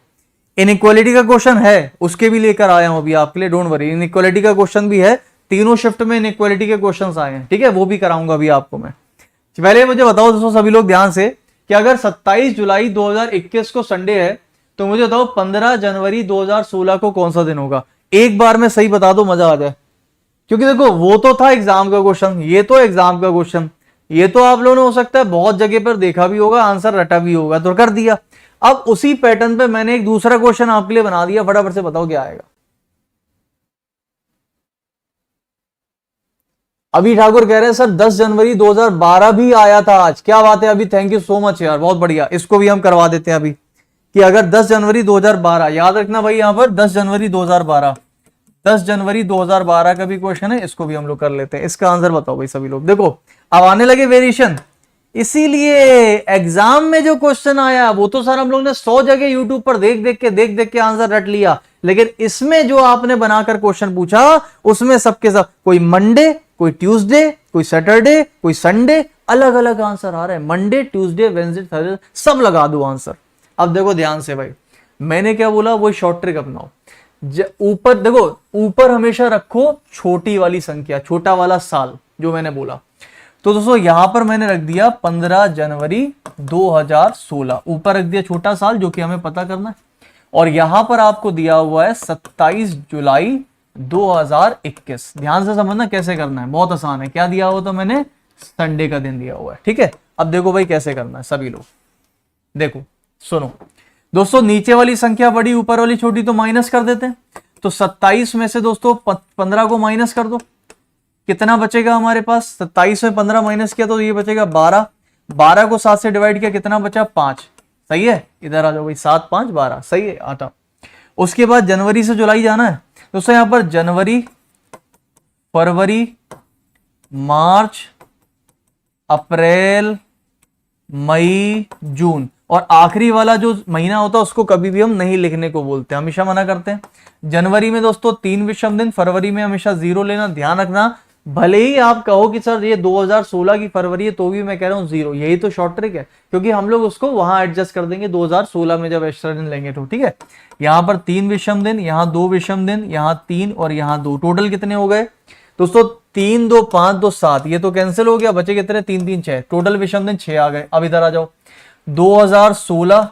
Speaker 1: इनइक्वालिटी का क्वेश्चन है, उसके भी लेकर आया हूं अभी आपके लिए, डोंट वरी। इनइक्वालिटी का क्वेश्चन भी है, तीनों शिफ्ट में इनइक्वालिटी के क्वेश्चंस आए हैं, ठीक है, वो भी कराऊंगा अभी आपको मैं। पहले मुझे बताओ दोस्तों सभी लोग ध्यान से, कि अगर 27 जुलाई 2021 को संडे है, तो मुझे बताओ 15 जनवरी 2016 को कौन सा दिन होगा। एक बार में सही बता दो, मजा आ जाए। क्योंकि देखो वो तो था एग्जाम का क्वेश्चन, ये तो एग्जाम का क्वेश्चन, ये तो आप लोगों ने हो सकता है बहुत जगह पर देखा भी होगा, आंसर रटा भी होगा, तो कर दिया। अब उसी पैटर्न पे मैंने एक दूसरा क्वेश्चन आपके लिए बना दिया, फटाफट से बताओ क्या आएगा। अभी ठाकुर कह रहे हैं सर 10 जनवरी 2012 भी आया था आज, क्या बात है अभी, थैंक यू सो मच यार, बहुत बढ़िया, इसको भी हम करवा देते हैं अभी कि अगर 10 जनवरी 2012, याद रखना भाई यहां पर 10 जनवरी 2012, 10 जनवरी 2012 का भी क्वेश्चन है, इसको भी हम लोग कर लेते हैं। इसका आंसर बताओ भाई सभी लोग। देखो अब आने लगे वेरिएशन, इसीलिए एग्जाम में जो क्वेश्चन आया वो तो सर हम लोग ने 100 जगह यूट्यूब पर देख देख के आंसर रट लिया, लेकिन इसमें जो आपने बनाकर क्वेश्चन पूछा उसमें सबके सब, कोई मंडे, कोई ट्यूसडे, कोई सैटरडे, कोई संडे, अलग अलग आंसर आ रहे हैं। मंडे, ट्यूसडे, वेडनेसडे, थर्सडे सब लगा दो आंसर। अब देखो ध्यान से भाई, मैंने क्या बोला, वही शॉर्ट ट्रिक अपनाओ। ऊपर देखो, ऊपर हमेशा रखो छोटी वाली संख्या, छोटा वाला साल जो मैंने बोला। तो दोस्तों यहां पर मैंने रख दिया 15 जनवरी 2016, ऊपर रख दिया छोटा साल जो कि हमें पता करना है, और यहां पर आपको दिया हुआ है 27 जुलाई 2021। ध्यान से समझना कैसे करना है, बहुत आसान है। क्या दिया हुआ तो मैंने, संडे का दिन दिया हुआ है, ठीक है। अब देखो भाई कैसे करना है सभी लोग, देखो सुनो दोस्तों, नीचे वाली संख्या बड़ी, ऊपर वाली छोटी, तो माइनस कर देते हैं। तो 27 में से दोस्तों 15 को माइनस कर दो, कितना बचेगा हमारे पास, 27 में 15 माइनस किया तो ये बचेगा 12, 12 को 7 से डिवाइड किया, कितना बचा 5, सही है। इधर आ जाओ भाई, 7 5 12, सही है आटा। उसके बाद जनवरी से जुलाई जाना है दोस्तों, यहां पर जनवरी, फरवरी, मार्च, अप्रैल, मई, जून, और आखिरी वाला जो महीना होता है उसको कभी भी हम नहीं लिखने को बोलते हैं, हमेशा मना करते हैं। जनवरी में दोस्तों 3 विषम दिन, फरवरी में हमेशा 0 लेना, ध्यान रखना। भले ही आप कहो कि सर ये 2016 की फरवरी है, तो भी मैं कह रहा हूं 0, यही तो शॉर्ट ट्रिक है, क्योंकि हम लोग उसको वहां एडजस्ट कर देंगे 2016 में जब एक्स्ट्रा दिन लेंगे तो, ठीक है। यहां पर 3 विषम दिन, यहां 2 विषम दिन, यहां 3 और यहां 2, टोटल कितने हो गए दोस्तों, 3 2 5 2 7, ये तो कैंसिल हो गया, बचे कितने, 3 3 6, टोटल विषम दिन 6 आ गए। अब इधर आ जाओ, 2016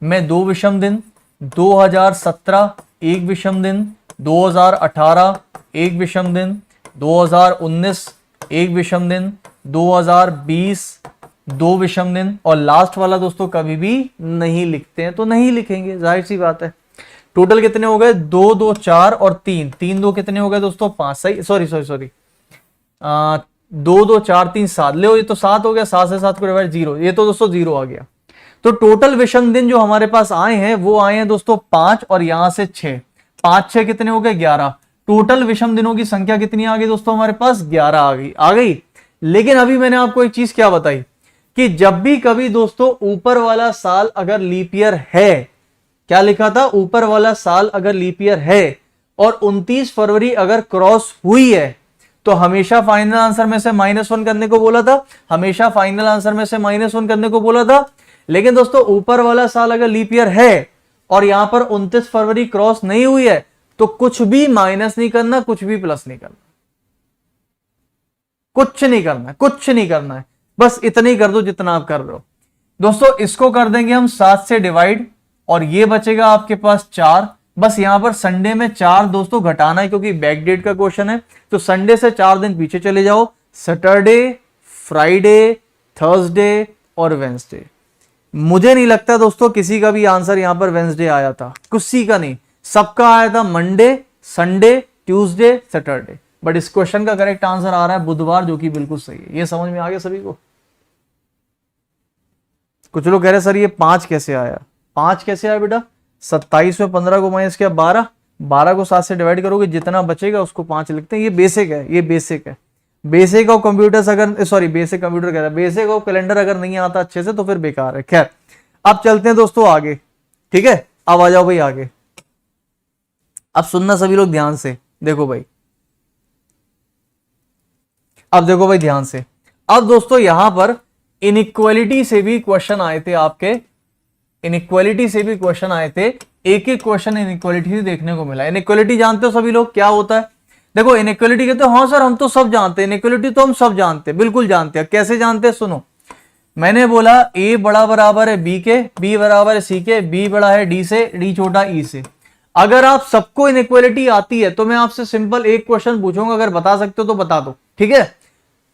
Speaker 1: में 2 विषम दिन, 2017 1 विषम दिन, 2018 1 विषम दिन, 2019 1 विषम दिन, 2020 2 विषम दिन, और लास्ट वाला दोस्तों कभी भी नहीं लिखते हैं तो नहीं लिखेंगे, जाहिर सी बात है। टोटल कितने हो गए, 2 2 4 और 3 3 2 कितने हो गए दोस्तों 5, सही, सॉरी 2 2 4 3 7, ले ये तो 7 हो गया, 7 से 7 को डिवाइड 0, ये तो दोस्तों 0 आ गया। तो टोटल विषम दिन जो हमारे पास आए हैं वो आए हैं दोस्तों 5, और यहां से 6, 5 6 कितने हो गए 11। टोटल विषम दिनों की संख्या कितनी आ गई दोस्तों हमारे पास, 11 आ गई। लेकिन अभी मैंने आपको एक चीज क्या बताई कि जब भी कभी दोस्तों ऊपर वाला साल अगर लीप ईयर है, क्या लिखा था, ऊपर वाला साल अगर लीप ईयर है और 29 फरवरी अगर क्रॉस हुई है, तो हमेशा फाइनल आंसर में से -1 करने को बोला था, हमेशा फाइनल आंसर में से -1 करने को बोला था। लेकिन दोस्तों ऊपर वाला साल अगर लीप ईयर है और यहां पर 29 फरवरी क्रॉस नहीं हुई है, तो कुछ भी माइनस नहीं करना, कुछ भी प्लस नहीं करना, कुछ नहीं करना, कुछ नहीं करना है, बस इतना ही कर दो जितना आप कर रहे हो। दोस्तों इसको कर देंगे हम 7 से डिवाइड, और ये बचेगा आपके पास 4। बस यहां पर संडे में 4 दोस्तों घटाना है, क्योंकि बैक डेट का क्वेश्चन है, तो संडे से 4 दिन पीछे चले जाओ, सैटरडे, फ्राइडे, थर्सडे और वेंसडे। मुझे नहीं लगता दोस्तों किसी का भी आंसर यहां पर वेंसडे आया था, किसी का नहीं, सबका आया था Monday, Sunday, Tuesday, Saturday. But इस क्वेश्चन का करेक्ट आंसर आ रहा है बुधवार, जो कि बिल्कुल सही है। ये समझ में आ गया सभी को? कुछ लोग कह रहे सर ये 5 कैसे आया, 5 कैसे आया बेटा, 27 में 15 को माइनस किया 12, 12 को 7 से डिवाइड करोगे, जितना बचेगा उसको 5 लिखते हैं। ये बेसिक है, ये बेसिक है। बेसिक ऑफ कंप्यूटर्स अगर, सॉरी बेसिक कंप्यूटर कह रहा है, बेसिक ऑफ कैलेंडर अगर नहीं आता अच्छे से तो फिर बेकार है। खैर अब चलते हैं दोस्तों आगे, ठीक है। अब आ जाओ भाई आगे, अब सुनना सभी लोग ध्यान से, देखो भाई, अब देखो भाई ध्यान से। अब दोस्तों यहां पर इनइक्वालिटी से भी क्वेश्चन आए थे आपके, इनइक्वालिटी से भी क्वेश्चन आए थे, एक एक क्वेश्चन इनइक्वालिटी से देखने को मिला। इनइक्वालिटी जानते हो सभी लोग क्या होता है? देखो इनइक्वालिटी कहते हो, हाँ सर हम तो सब जानते हैं, इनइक्वालिटी तो हम सब जानते हैं, बिल्कुल जानते हैं। कैसे जानते हैं सुनो, मैंने बोला ए बड़ा बराबर है बी के, बी बराबर है सी के, बी बड़ा है डी से, डी छोटा ई से। अगर आप सबको इनइक्वालिटी आती है तो मैं आपसे सिंपल एक क्वेश्चन पूछूंगा, अगर बता सकते हो तो बता दो, ठीक है।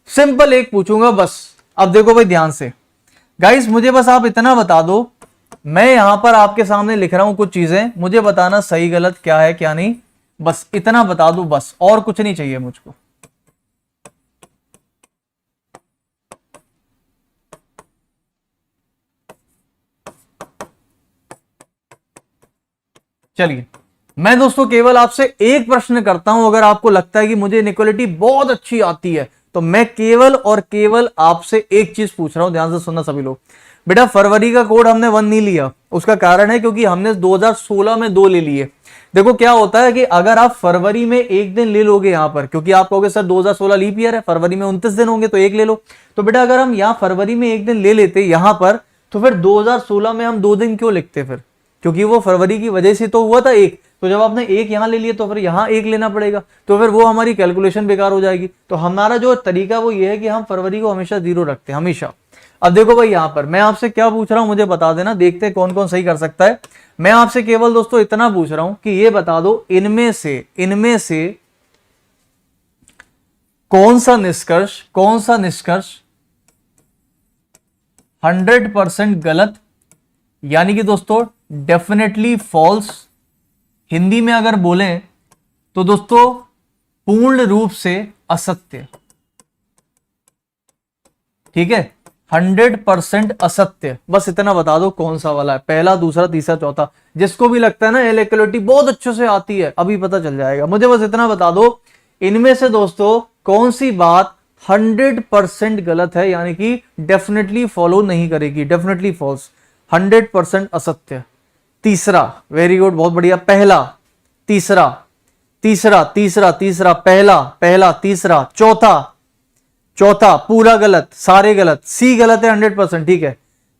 Speaker 1: सिंपल एक पूछूंगा बस। अब देखो भाई ध्यान से गाइस, मुझे बस आप इतना बता दो मैं यहां पर आपके सामने लिख रहा हूं कुछ चीजें, मुझे बताना सही गलत क्या है क्या नहीं, बस इतना बता दो, बस और कुछ नहीं चाहिए मुझको। चलिए मैं दोस्तों केवल आपसे एक प्रश्न करता हूं, अगर आपको लगता है कि मुझे इनइक्वालिटी बहुत अच्छी आती है तो मैं केवल और केवल आपसे एक चीज पूछ रहा हूं, ध्यान से सुनना सभी लोग। बेटा फरवरी का कोड हमने 1 नहीं लिया, उसका कारण है क्योंकि हमने 2016 में 2 ले लिए। देखो क्या होता है कि अगर आप फरवरी में एक दिन ले लोगे यहां पर, क्योंकि आप कहोगे सर 2016 लीप ईयर है, फरवरी में 29 दिन होंगे तो एक ले लो, तो बेटा अगर हम यहां फरवरी में एक दिन ले लेते यहां पर, तो फिर 2016 में हम 2 दिन क्यों लिखते फिर, क्योंकि वो फरवरी की वजह से तो हुआ था एक, तो जब आपने एक यहां ले लिया तो फिर यहां एक लेना पड़ेगा, तो फिर वो हमारी कैलकुलेशन बेकार हो जाएगी। तो हमारा जो तरीका वो ये है कि हम फरवरी को हमेशा 0 रखते हैं, हमेशा। अब देखो भाई यहां पर मैं आपसे क्या पूछ रहा हूं, मुझे बता देना, देखते हैं कौन कौन सही कर सकता है। मैं आपसे केवल दोस्तों इतना पूछ रहा हूं कि ये बता दो इनमें से कौन सा निष्कर्ष 100% गलत, यानी कि दोस्तों डेफिनेटली फॉल्स, हिंदी में अगर बोलें तो दोस्तों पूर्ण रूप से असत्य, ठीक है, 100% असत्य। बस इतना बता दो कौन सा वाला है, पहला, दूसरा, तीसरा, चौथा। जिसको भी लगता है ना इनइक्वालिटी बहुत अच्छे से आती है, अभी पता चल जाएगा, मुझे बस इतना बता दो इनमें से दोस्तों कौन सी बात 100% गलत है, यानी कि डेफिनेटली फॉलो नहीं करेगी, डेफिनेटली फॉल्स, 100% असत्य। तीसरा, वेरी गुड, बहुत बढ़िया, पहला, तीसरा, पहला, तीसरा, चौथा पूरा गलत, सारे गलत, सी गलत है 100%, ठीक है।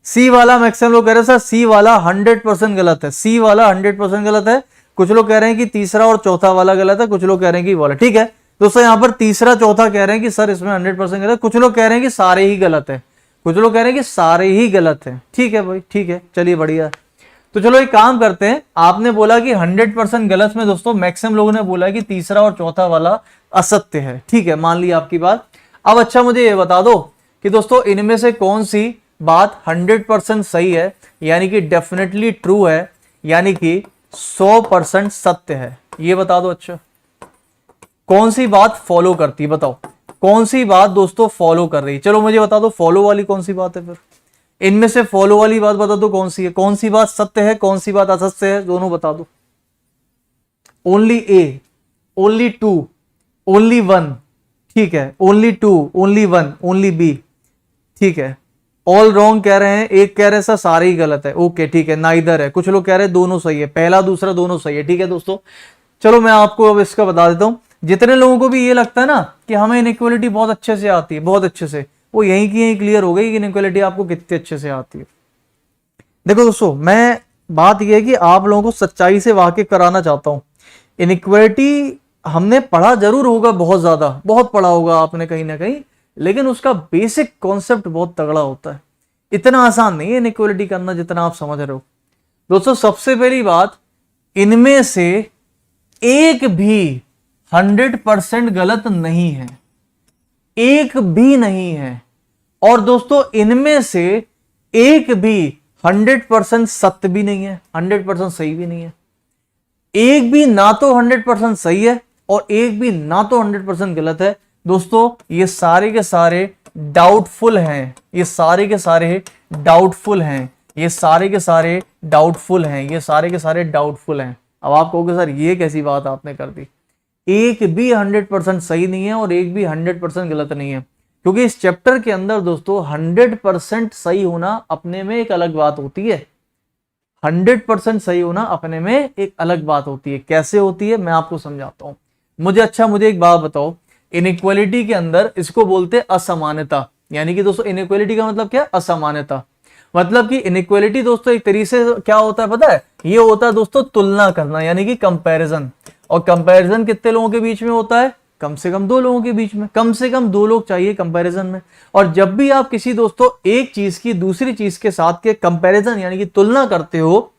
Speaker 1: सी वाला मैक्सिमम लोग कह रहे हैं सर सी वाला 100% गलत है, सी वाला 100% गलत है। कुछ लोग कह रहे हैं कि तीसरा और चौथा वाला गलत है, कुछ लोग कह रहे हैं कि वाला, ठीक है दोस्तों। यहां पर तीसरा चौथा कह रहे हैं कि सर इसमें 100% गलत, कुछ लोग कह रहे हैं कि सारे ही गलत है, कुछ लोग कह रहे हैं कि सारे ही गलत है, ठीक है भाई, ठीक है, चलिए बढ़िया। तो चलो एक काम करते हैं, आपने बोला कि 100% गलत में दोस्तों मैक्सिमम लोगों ने बोला कि तीसरा और चौथा वाला असत्य है, ठीक है, मान लिया आपकी बात। अब अच्छा मुझे ये बता दो कि दोस्तों इनमें से कौन सी बात 100% सही है, यानी कि डेफिनेटली ट्रू है, यानी कि 100% सत्य है, ये बता दो। अच्छा कौन सी बात फॉलो करती है, बताओ कौन सी बात दोस्तों फॉलो कर रही है, चलो मुझे बता दो फॉलो वाली कौन सी बात है, फिर इनमें से फॉलो वाली बात बता दो कौन सी है, कौन सी बात सत्य है, कौन सी बात असत्य है, दोनों बता दो। Only A, only two, only one, ठीक है, only two, only one, only B, ठीक है। ऑल रॉन्ग कह रहे हैं, एक कह रहे हैं सर सारे ही गलत है, ओके ठीक है, नाइदर है, कुछ लोग कह रहे हैं दोनों सही है, पहला दूसरा दोनों सही है, ठीक है दोस्तों। चलो मैं आपको अब इसका बता देता हूं, जितने लोगों को भी ये लगता है ना कि हमें इनइक्वालिटी बहुत अच्छे से आती है, बहुत अच्छे से, वो यहीं की यहीं क्लियर हो गई कि इनइक्वालिटी आपको कितने अच्छे से आती है। देखो दोस्तों मैं बात यह है कि आप लोगों को सच्चाई से वाकिफ कराना चाहता हूं। इनइक्वालिटी हमने पढ़ा जरूर होगा, बहुत ज्यादा, बहुत पढ़ा होगा आपने कहीं ना कहीं, लेकिन उसका बेसिक कॉन्सेप्ट बहुत तगड़ा होता है, इतना आसान नहीं है इनइक्वालिटी करना जितना आप समझ रहे हो। दोस्तों सबसे पहली बात, इनमें से एक भी 100% गलत नहीं है, एक भी नहीं है, और दोस्तों इनमें से एक भी 100% सत्य भी नहीं है, 100% सही भी नहीं है। एक भी ना तो 100% सही है और एक भी ना तो 100% गलत है। दोस्तों ये सारे के सारे डाउटफुल हैं, ये सारे के सारे डाउटफुल हैं, ये सारे के सारे डाउटफुल हैं, ये सारे के सारे डाउटफुल हैं। अब आप कहोगे सर ये कैसी बात आपने कर दी, एक भी 100% सही नहीं है और एक भी 100% गलत नहीं है, क्योंकि इस चैप्टर के अंदर दोस्तों 100% सही होना अपने में एक अलग बात होती है, 100% सही होना अपने में एक अलग बात होती है। कैसे होती है मैं आपको समझाता हूं। मुझे एक बात बताओ, इनइक्वालिटी के अंदर इसको बोलते हैं असमानता, यानी कि दोस्तों इनइक्वालिटी का मतलब क्या है, असमानता। मतलब कि इनइक्वालिटी दोस्तों एक तरीके से क्या होता है पता है, ये होता है दोस्तों तुलना करना, यानी कि कंपैरिजन। और कंपैरिजन कितने लोगों के बीच में होता है, कम से कम 2 लोगों के बीच में, कम से कम 2 लोग चाहिए कंपैरिजन में। और जब भी आप किसी दोस्तों एक चीज की दूसरी चीज के साथ के कंपैरिजन यानी कि तुलना करते हो,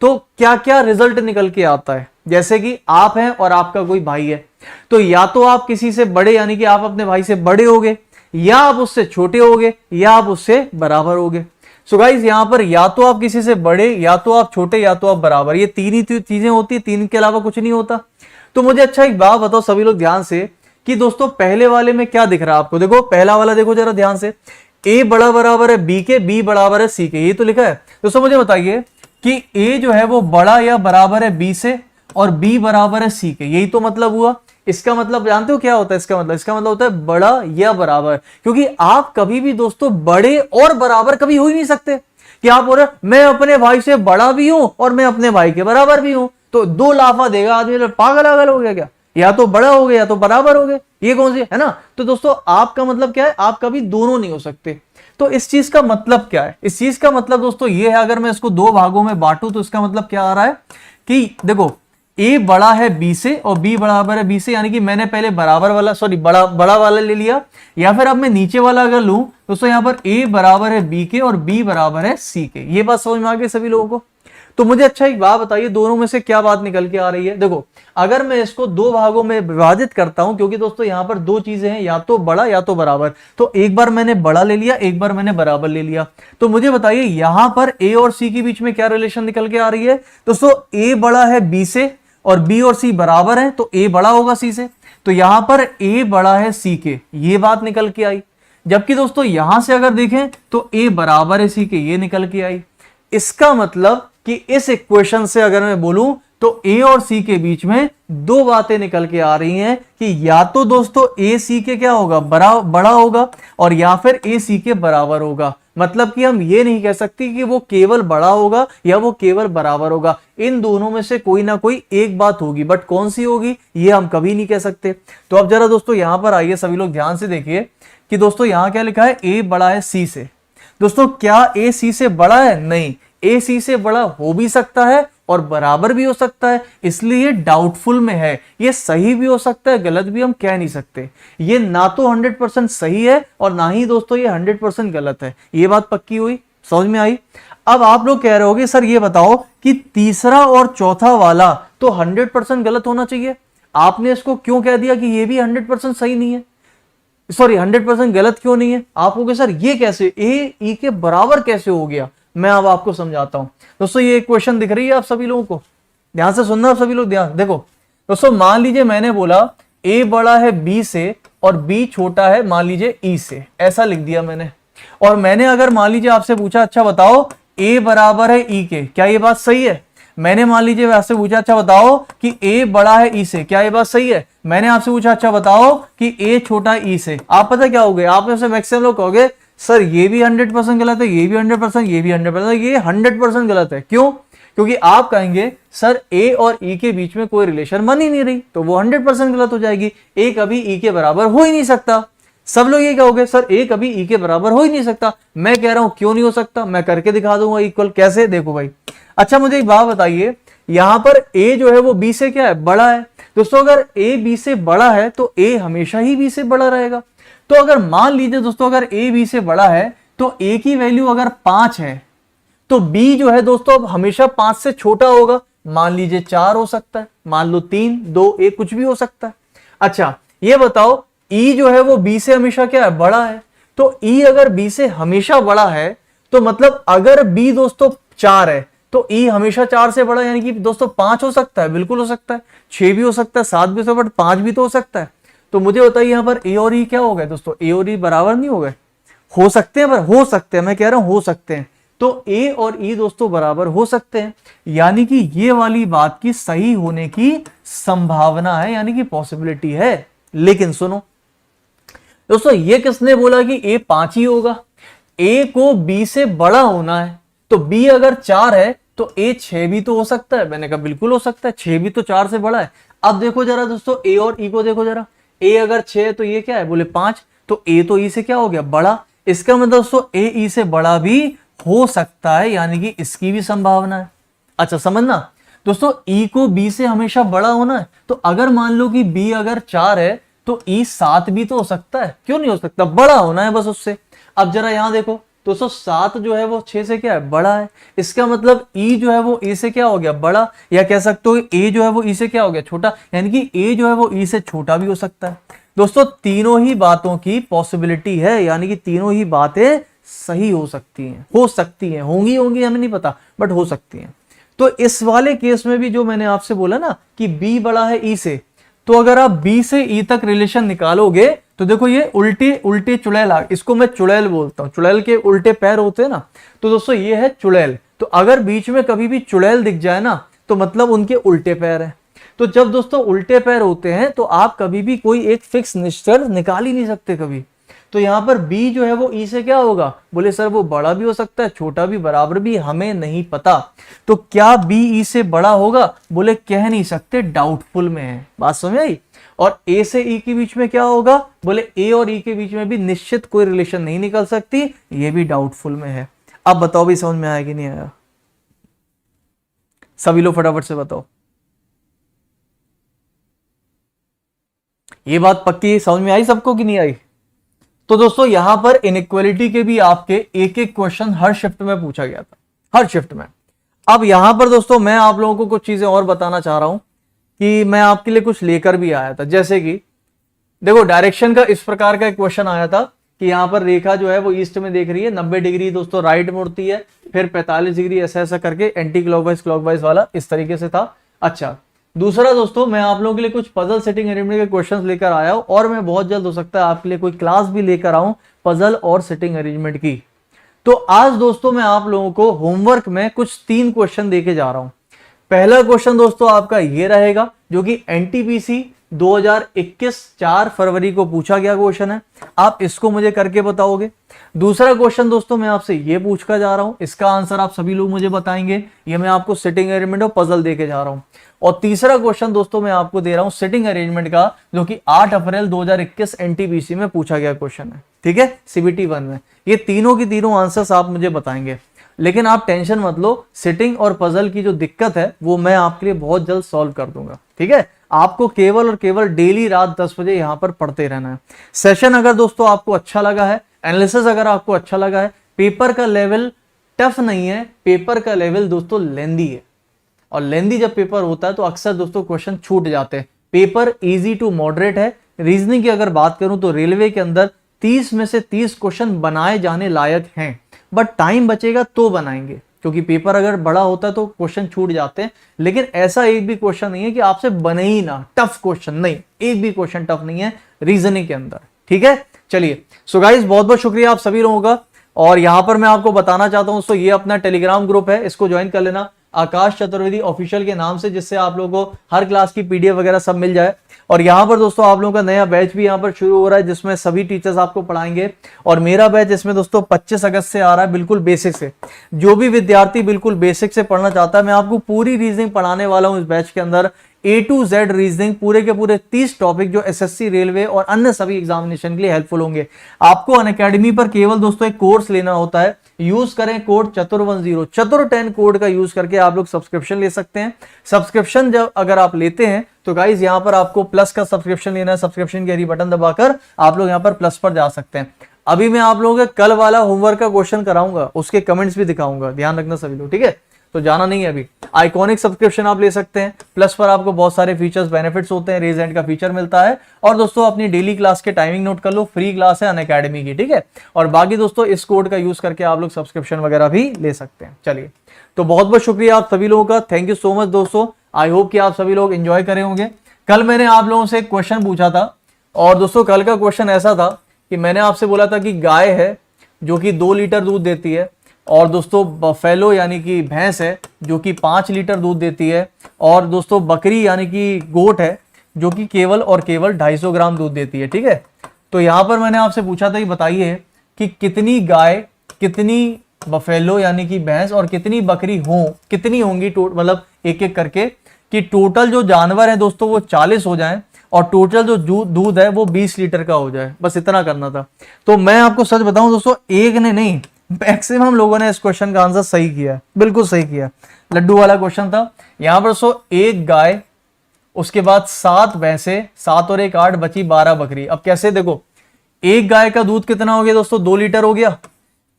Speaker 1: तो क्या क्या रिजल्ट निकल के आता है। जैसे कि आप हैं और आपका कोई भाई है, तो या तो आप किसी से बड़े यानी कि आप अपने भाई से बड़े होगे, या आप उससे छोटे होगे, या आप उससे बराबर होगे। सो गाइस यहाँ पर या तो आप किसी से बड़े, या तो आप छोटे, या तो आप बराबर, ये तीन ही चीजें होती है, तीन के अलावा कुछ नहीं होता। तो मुझे अच्छा एक बात बताओ सभी लोग ध्यान से कि दोस्तों पहले वाले में क्या दिख रहा है आपको। देखो पहला वाला देखो जरा ध्यान से, a बड़ा बराबर है b के, b बराबर है c के, ये तो लिखा है। दोस्तों मुझे बताइए कि a जो है वो बड़ा या बराबर है b से और b बराबर है c के, यही तो मतलब हुआ। इसका मतलब जानते हो क्या होता है? इसका मतलब होता है बड़ा या बराबर, क्योंकि आप कभी भी दोस्तों बड़े और बराबर कभी हो ही नहीं सकते कि आप बोल रहे मैं अपने भाई से बड़ा भी हूं और मैं अपने भाई के बराबर भी हूं, तो दो लाफा देगा आदमी, पागल आगल हो गया क्या? या तो बड़ा हो गया या तो बराबर हो गए, ये कौन सी है ना। तो दोस्तों आपका मतलब क्या है? आप कभी दोनों नहीं हो सकते। तो इस चीज का मतलब क्या है? इस चीज का मतलब दोस्तों ये है, अगर मैं इसको दो भागों में बांटू तो इसका मतलब क्या आ रहा है कि देखो a बड़ा है b से और b बराबर है b से, यानी कि मैंने पहले बराबर वाला बड़ा वाला ले लिया, या फिर अब मैं नीचे वाला अगर लूं दोस्तों यहाँ पर a बराबर है b के और b बराबर है c के। ये बात समझ में आ गई सभी लोगों को? तो मुझे अच्छा एक बात बताइए, दोनों में से क्या बात निकल के आ रही है? देखो अगर मैं इसको दो भागों में विभाजित करता हूं, क्योंकि दोस्तों यहां पर दो चीजें हैं, या तो बड़ा या तो बराबर, तो एक बार मैंने बड़ा ले लिया, एक बार मैंने बराबर ले लिया। तो मुझे बताइए यहां पर a और c के बीच में क्या रिलेशन निकल के आ रही है? दोस्तों a बड़ा है b से और b और c बराबर है, तो a बड़ा होगा c से, तो यहां पर a बड़ा है c के, ये बात निकल के आई। जबकि दोस्तों यहां से अगर देखें तो a बराबर है c के, ये निकल के आई। इसका मतलब कि इस इक्वेशन से अगर मैं बोलूं तो a और c के बीच में दो बातें निकल के आ रही हैं कि या तो दोस्तों a c के क्या होगा? बड़ा होगा, और या फिर a c के बराबर होगा। मतलब कि हम ये नहीं कह सकते कि वो केवल बड़ा होगा या वो केवल बराबर होगा, इन दोनों में से कोई ना कोई एक बात होगी, बट कौन सी होगी ये हम कभी नहीं कह सकते। तो अब जरा दोस्तों यहां पर आइए, सभी लोग ध्यान से देखिए कि दोस्तों यहां क्या लिखा है? a बड़ा है c से। दोस्तों क्या a c से बड़ा है? नहीं, a c से बड़ा हो भी सकता है और बराबर भी हो सकता है, इसलिए डाउटफुल में है। ये सही भी हो सकता है, गलत भी हम कह नहीं सकते। ये ना तो 100% सही है और ना ही दोस्तों ये 100% गलत है। ये बात पक्की हुई, समझ में आई? अब आप लोग कह रहे होगे सर ये बताओ कि तीसरा और चौथा वाला तो 100% गलत होना चाहिए, आपने इसको क्यों कह दिया कि ये भी 100% सही नहीं है, सॉरी 100% गलत क्यों नहीं है? आप कहोगे सर ये कैसे a e के बराबर कैसे हो गया? मैं अब आपको समझाता हूं। दोस्तों ये क्वेश्चन दिख रही है आप सभी लोगों को? ध्यान से सुनना आप सभी लोग, ध्यान देखो। दोस्तों मान लीजिए मैंने बोला a बड़ा है b से और b छोटा है मान लीजिए e से, ऐसा लिख दिया मैंने। और मैंने अगर मान लीजिए आपसे पूछा अच्छा बताओ a बराबर है e के, क्या ये बात सही है? मैंने मान लीजिए आपसे पूछा अच्छा बताओ कि a बड़ा है e से, क्या ये बात सही है? मैंने आपसे पूछा अच्छा बताओ कि a छोटा e से, आप पता क्या हो गए? आप में से मैक्सिमम लोग कहोगे सर ये भी 100% गलत है, ये भी 100%, ये भी 100%, ये 100% गलत है। क्यों? क्योंकि आप कहेंगे सर a और e के बीच में कोई रिलेशन बन ही नहीं रही, तो वो 100% गलत हो जाएगी। a कभी e के बराबर हो ही नहीं सकता। सब लोग ये कहोगे सर a कभी e के बराबर हो ही नहीं सकता। मैं कह रहा हूं क्यों नहीं हो सकता, मैं करके दिखा दूंगा इक्वल। कैसे? देखो भाई, अच्छा मुझे एक बात बताइए, यहां पर a जो है वो b से क्या है? बड़ा है। दोस्तों अगर a b से बड़ा है तो a हमेशा ही b से बड़ा रहेगा। तो अगर मान लीजिए दोस्तों अगर a b से बड़ा है तो a की वैल्यू अगर 5 है तो b जो है दोस्तों अब हमेशा 5 से छोटा होगा। मान लीजिए 4 हो सकता है, मान लो 3, 2, 1 कुछ भी हो सकता है। अच्छा ये बताओ e जो है वो b से हमेशा क्या है? बड़ा है। तो e अगर b से हमेशा बड़ा है तो मतलब अगर b दोस्तों 4 है तो e हमेशा 4 से बड़ा, यानी कि दोस्तों 5 हो सकता है, बिल्कुल हो सकता है, 6 भी हो सकता है, 7 भी हो सकता है, बट 5 भी तो हो सकता है। तो मुझे बताइए यहां पर a और e क्या हो गए दोस्तों? a और e बराबर नहीं हो गए? हो सकते हैं, पर हो सकते हैं, मैं कह रहा हूं हो सकते हैं। तो a और e दोस्तों बराबर हो सकते हैं, यानी कि ये वाली बात की सही होने की संभावना है, यानी कि पॉसिबिलिटी है। लेकिन सुनो दोस्तों, ये किसने बोला कि a 5 ही होगा? a को b से बड़ा होना है, तो b अगर 4 है तो a 6 भी तो हो सकता है। मैंने कहा बिल्कुल हो सकता है, 6 भी तो 4 से बड़ा है। अब देखो जरा दोस्तों a और e को देखो जरा, a अगर 6 है तो ये क्या है? बोले 5, तो a तो e से क्या हो गया? बड़ा। इसका मतलब दोस्तों a e से बड़ा भी हो सकता है, यानी कि इसकी भी संभावना है। अच्छा समझना दोस्तों, e को b से हमेशा बड़ा होना है, तो अगर मान लो कि b अगर 4 है तो e 7 भी तो हो सकता है। क्यों नहीं हो सकता? बड़ा होना है बस उससे। अब जरा यहां देखो दोस्तों, 7 जो है वो 6 से क्या है? बड़ा है। इसका मतलब e जो है वो a से क्या हो गया? बड़ा। या कह सकते हो a जो है वो e से क्या हो गया? छोटा। यानी कि a जो है वो e से छोटा भी हो सकता है। दोस्तों तीनों ही बातों की पॉसिबिलिटी है, यानी कि तीनों ही बातें सही हो सकती हैं, होंगी हमें नहीं पता, बट हो सकती हैं। तो इस वाले केस में भी जो मैंने आपसे बोला ना कि बी बड़ा है ई से, तो अगर आप बी से ई तक रिलेशन निकालोगे तो देखो ये उल्टे उल्टे चुड़ैल, इसको मैं चुड़ैल बोलता हूं, चुड़ैल के उल्टे पैर होते हैं ना, तो दोस्तों ये है चुड़ैल। तो अगर बीच में कभी भी चुड़ैल दिख जाए ना तो मतलब उनके उल्टे पैर है। तो जब दोस्तों उल्टे पैर होते हैं तो आप कभी भी कोई एक फिक्स निश्चय निकाल ही नहीं सकते कभी। तो यहां पर बी जो है वो ई से क्या होगा, बोले सर वो बड़ा भी हो सकता है, छोटा भी, बराबर भी, हमें नहीं पता। तो क्या बी ई से बड़ा होगा, बोले कह नहीं सकते, डाउटफुल में है। बात समझ आई। और ए से ई के बीच में क्या होगा, बोले ए और ई के बीच में भी निश्चित कोई रिलेशन नहीं निकल सकती, ये भी डाउटफुल में है। अब बताओ भी समझ में आया कि नहीं आया, सभी लोग फटाफट से बताओ। ये बात पक्की समझ में आई सबको कि नहीं आई। तो दोस्तों यहां पर इनइक्वालिटी के भी आपके एक एक क्वेश्चन हर शिफ्ट में पूछा गया था, हर शिफ्ट में। अब यहां पर दोस्तों मैं आप लोगों को कुछ चीजें और बताना चाह रहा हूं कि मैं आपके लिए कुछ लेकर भी आया था। जैसे कि देखो डायरेक्शन का इस प्रकार का एक क्वेश्चन आया था कि यहां पर रेखा जो है वो ईस्ट में देख रही है, 90 डिग्री दोस्तों राइट मुड़ती है, फिर 45 डिग्री ऐसा ऐसा करके एंटी क्लॉकवाइज वाला इस तरीके से था। अच्छा, दूसरा दोस्तों मैं आप लोगों के लिए कुछ पजल सेटिंग अरेंजमेंट के क्वेश्चंस लेकर आया हूं, और मैं बहुत जल्द हो सकता है आपके लिए कोई क्लास भी लेकर आऊं पजल और सेटिंग अरेंजमेंट की। तो आज दोस्तों मैं आप लोगों को होमवर्क में कुछ 3 क्वेश्चन देके जा रहा हूं। पहला क्वेश्चन दोस्तों आपका ये रहेगा जो कि एनटीपीसी 2021 4 फरवरी को पूछा गया क्वेश्चन है, आप इसको मुझे करके बताओगे। दूसरा क्वेश्चन दोस्तों मैं आपसे ये पूछ कर जा रहा हूं, इसका आंसर आप सभी लोग मुझे बताएंगे, ये मैं आपको सेटिंग अरेंजमेंट और पजल देके जा रहा हूं। और तीसरा क्वेश्चन दोस्तों मैं आपको दे रहा हूं सेटिंग अरेंजमेंट का, जो कि 8 अप्रैल 2021 एनटीपीसी में पूछा गया क्वेश्चन है, ठीक है, सीबीटी 1 में। ये तीनों की तीनों आंसर्स आप मुझे बताएंगे, लेकिन आप टेंशन मत लो, सेटिंग और पजल की जो दिक्कत है वो मैं आपके लिए बहुत जल्द सॉल्व कर दूंगा, ठीक है। आपको केवल और केवल डेली रात 10 बजे यहां पर पढ़ते रहना है। सेशन अगर दोस्तों आपको अच्छा लगा है, एनालिसिस अगर आपको अच्छा लगा है, पेपर का लेवल टफ नहीं है, पेपर का लेवल दोस्तों लेंदी है, और लेंदी जब पेपर होता है तो अक्सर दोस्तों क्वेश्चन छूट जाते हैं। पेपर इजी टू मॉडरेट है। रीजनिंग की अगर बात करूं तो रेलवे के अंदर 30 में से 30 क्वेश्चन बनाए जाने लायक हैं, बट टाइम बचेगा तो बनाएंगे, क्योंकि पेपर अगर बड़ा होता है तो क्वेश्चन छूट जाते हैं। लेकिन ऐसा एक भी क्वेश्चन नहीं है कि आपसे बने ही ना, टफ क्वेश्चन नहीं, एक भी क्वेश्चन टफ नहीं है रीजनिंग के अंदर, ठीक है। चलिए सो गाइस बहुत बहुत शुक्रिया आप सभी लोगों का। और यहां पर मैं आपको बताना चाहता हूं, ये अपना टेलीग्राम ग्रुप है, इसको ज्वाइन कर लेना आकाश चतुर्वेदी ऑफिशियल के नाम से, जिससे आप लोगों को हर क्लास की पीडीएफ वगैरह सब मिल जाए। और यहाँ पर दोस्तों आप लोगों का नया बैच भी यहाँ पर शुरू हो रहा है, जिसमें सभी टीचर्स आपको पढ़ाएंगे। और मेरा बैच इसमें दोस्तों 25 अगस्त से आ रहा है, बिल्कुल बेसिक से। जो भी विद्यार्थी बिल्कुल बेसिक से पढ़ना चाहता है, मैं आपको पूरी रीजनिंग पढ़ाने वाला हूँ इस बैच के अंदर, A to Z रीजनिंग, पूरे के पूरे 30 टॉपिक जो एसएससी, रेलवे और अन्य सभी एग्जामिनेशन के लिए हेल्पफुल होंगे। आपको अनअकैडमी पर केवल दोस्तों एक कोर्स लेना होता है, यूज करें कोड चतुर10, चतुर 10 कोड का यूज करके आप लोग सब्सक्रिप्शन ले सकते हैं। सब्सक्रिप्शन जब अगर आप लेते हैं तो गाइज यहाँ पर आपको प्लस का सब्सक्रिप्शन लेना है, सब्सक्रिप्शन की हरी बटन दबाकर आप लोग यहाँ पर प्लस पर जा सकते हैं। अभी मैं आप लोगों के कल वाला होमवर्क का क्वेश्चन कराऊंगा, उसके कमेंट्स भी दिखाऊंगा, ध्यान रखना सभी लोग, ठीक है। तो जाना नहीं है अभी। आइकॉनिक सब्सक्रिप्शन आप ले सकते हैं, प्लस पर आपको बहुत सारे फीचर्स बेनिफिट्स होते हैं, रेज एंड का फीचर मिलता है। और दोस्तों अपनी डेली क्लास के टाइमिंग नोट कर लो, फ्री क्लास है अनअकैडमी की, ठीक है। और बाकी दोस्तों इस कोड का यूज करके आप लोग सब्सक्रिप्शन वगैरह भी ले सकते हैं। चलिए तो बहुत बहुत शुक्रिया आप सभी लोगों का, थैंक यू सो मच दोस्तों। आई होप कि आप सभी लोग एंजॉय करे होंगे। कल मैंने आप लोगों से एक क्वेश्चन पूछा था, और दोस्तों कल का क्वेश्चन ऐसा था कि मैंने आपसे बोला था कि गाय है जो कि 2 लीटर दूध देती है, और दोस्तों बफेलो यानी कि भैंस है जो कि 5 लीटर दूध देती है, और दोस्तों बकरी यानी कि गोट है जो कि केवल और केवल 250 ग्राम दूध देती है, ठीक है। तो यहाँ पर मैंने आपसे पूछा था कि बताइए कि कितनी गाय, कितनी बफेलो यानी कि भैंस और कितनी बकरी कितनी होंगी, मतलब एक एक करके, कि टोटल जो जानवर है दोस्तों वो 40 हो जाए और टोटल जो दूध है वो 20 लीटर का हो जाए, बस इतना करना था। तो मैं आपको सच बताऊं दोस्तों, एक ने नहीं, मैक्सिमम लोगों ने इस क्वेश्चन का आंसर सही किया, बिल्कुल सही किया। लड्डू वाला क्वेश्चन था। यहां पर एक गाय, उसके बाद 7 भैंसे, 7 और 1 8, बची 12 बकरी। अब कैसे देखो, एक गाय का दूध कितना हो गया दोस्तों, 2 लीटर हो गया।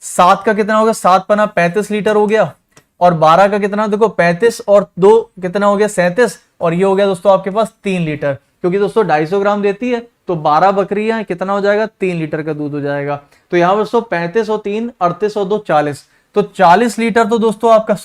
Speaker 1: 7 का कितना हो गया, 7 पना 35 लीटर हो गया। और 12 का कितना, देखो 35 और 2 कितना हो गया, 37, और ये हो गया दोस्तों आपके पास 3 लीटर। क्योंकि दोस्तों 250 ग्राम देती है, तो 12 बकरियां कितना हो जाएगा, 3 लीटर का दूध हो जाएगा। तो यहाँ पर दोस्तों 35 और 3 38 और 2 40, तो 40 लीटर तो दोस्तों आपका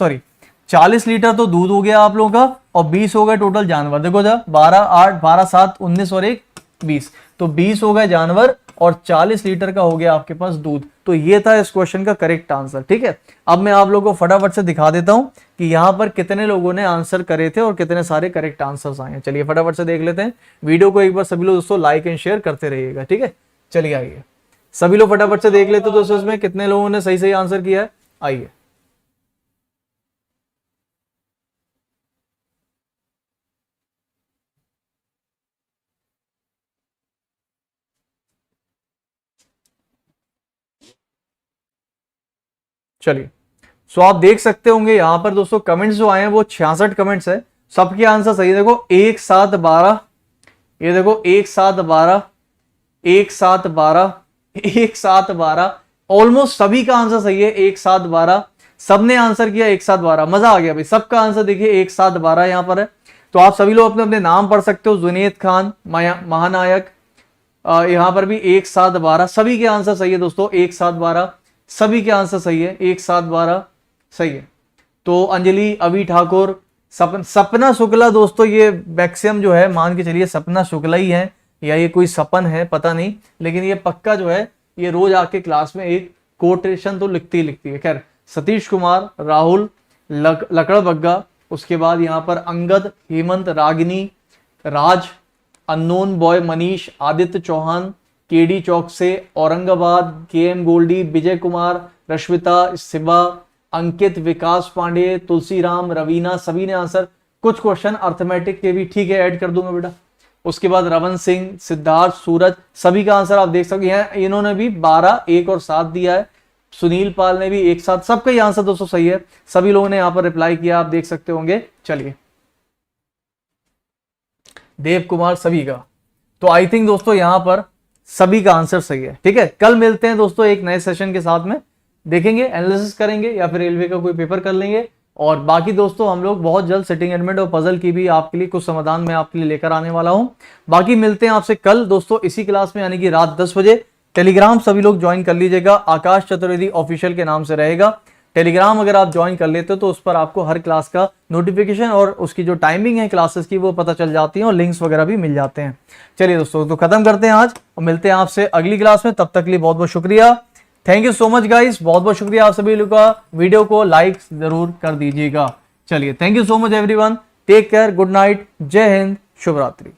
Speaker 1: 40 लीटर तो दूध हो गया आप लोगों का, और 20 हो गए टोटल जानवर। देखो जा 12 8 12 7 19 और 1 20, तो 20 हो गए जानवर और 40 लीटर का हो गया आपके पास दूध। तो ये था इस क्वेश्चन का करेक्ट आंसर। ठीक है, अब मैं आप लोगों को फटाफट से दिखा देता हूं कि यहां पर कितने लोगों ने आंसर करे थे और कितने सारे करेक्ट आंसर्स आए हैं। चलिए फटाफट से देख लेते हैं। वीडियो को एक बार सभी लोग दोस्तों लाइक एंड शेयर करते रहिएगा। ठीक है, चलिए आइए सभी लोग फटाफट से देख लेते दोस्तों इसमें कितने लोगों ने सही सही आंसर किया है। आइए चलिए, सो आप देख सकते होंगे यहां पर दोस्तों कमेंट्स जो आए हैं वो 66 कमेंट्स है, सबके आंसर सही है। देखो 1 7 12, ये देखो 1 7 12 1 7 12 1 7 12, ऑलमोस्ट सभी का आंसर सही है 1 7 12, सबने आंसर किया 1 7 12। मजा आ गया भाई, सबका आंसर देखिए 1 7 12 यहां पर है। तो आप सभी लोग अपने अपने नाम पढ़ सकते हो, जुनेद खान, महानायक, यहां पर भी 1 7 12, सभी के आंसर सही है दोस्तों 1 7 12, सभी के आंसर सही है 1 7 12 सही है। तो अंजलि, अभी ठाकुर, सपना शुक्ला दोस्तों, ये मैक्सिमम जो है मान के चलिए सपना शुक्ला ही है या ये कोई सपन है पता नहीं, लेकिन ये पक्का जो है ये रोज आके क्लास में एक कोटेशन तो लिखती ही लिखती है। खैर सतीश कुमार, राहुल, लकड़ बग्गा, उसके बाद यहाँ पर Angad, Hemant, Ragini, Raj, unknown boy, Manish, Aditya Chauhan, KD Chowk से, औरंगाबाद, केएम गोल्डी, विजय कुमार, रश्मिता, शिवा, अंकित, विकास पांडे, तुलसीराम, रवीना, सभी ने आंसर। कुछ क्वेश्चन अर्थमेटिक के भी ठीक है ऐड कर दूंगा बेटा। उसके बाद रवन सिंह, सिद्धार्थ, सूरज, सभी का आंसर आप देख सकते हैं। इन्होंने भी 12 1 और 7 दिया है। सुनील पाल ने भी 1 7, सबका ही आंसर दोस्तों सही है, सभी लोगों ने यहाँ पर रिप्लाई किया, आप देख सकते होंगे। चलिए देव कुमार, सभी का, तो आई थिंक दोस्तों यहां पर सभी का आंसर सही है। ठीक है, कल मिलते हैं दोस्तों एक नए सेशन के साथ में, देखेंगे, एनालिसिस करेंगे या फिर रेलवे का कोई पेपर कर लेंगे। और बाकी दोस्तों हम लोग बहुत जल्द सिटिंग एलिमेंट और पजल की भी आपके लिए कुछ समाधान मैं आपके लिए लेकर आने वाला हूं। बाकी मिलते हैं आपसे कल दोस्तों इसी क्लास में, यानी कि रात 10 बजे। टेलीग्राम सभी लोग ज्वाइन कर लीजिएगा, आकाश चतुर्वेदी ऑफिशियल के नाम से रहेगा टेलीग्राम। अगर आप ज्वाइन कर लेते हो तो उस पर आपको हर क्लास का नोटिफिकेशन और उसकी जो टाइमिंग है क्लासेस की वो पता चल जाती है और लिंक्स वगैरह भी मिल जाते हैं। चलिए दोस्तों, तो खत्म करते हैं आज और मिलते हैं आपसे अगली क्लास में। तब तक के लिए बहुत बहुत शुक्रिया, thank you so much guys, बहुत बहुत शुक्रिया आप सभी लोगों का। वीडियो को लाइक जरूर कर दीजिएगा। चलिए, thank you so much everyone, take care, good night, जय हिंद, शुभ रात्रि।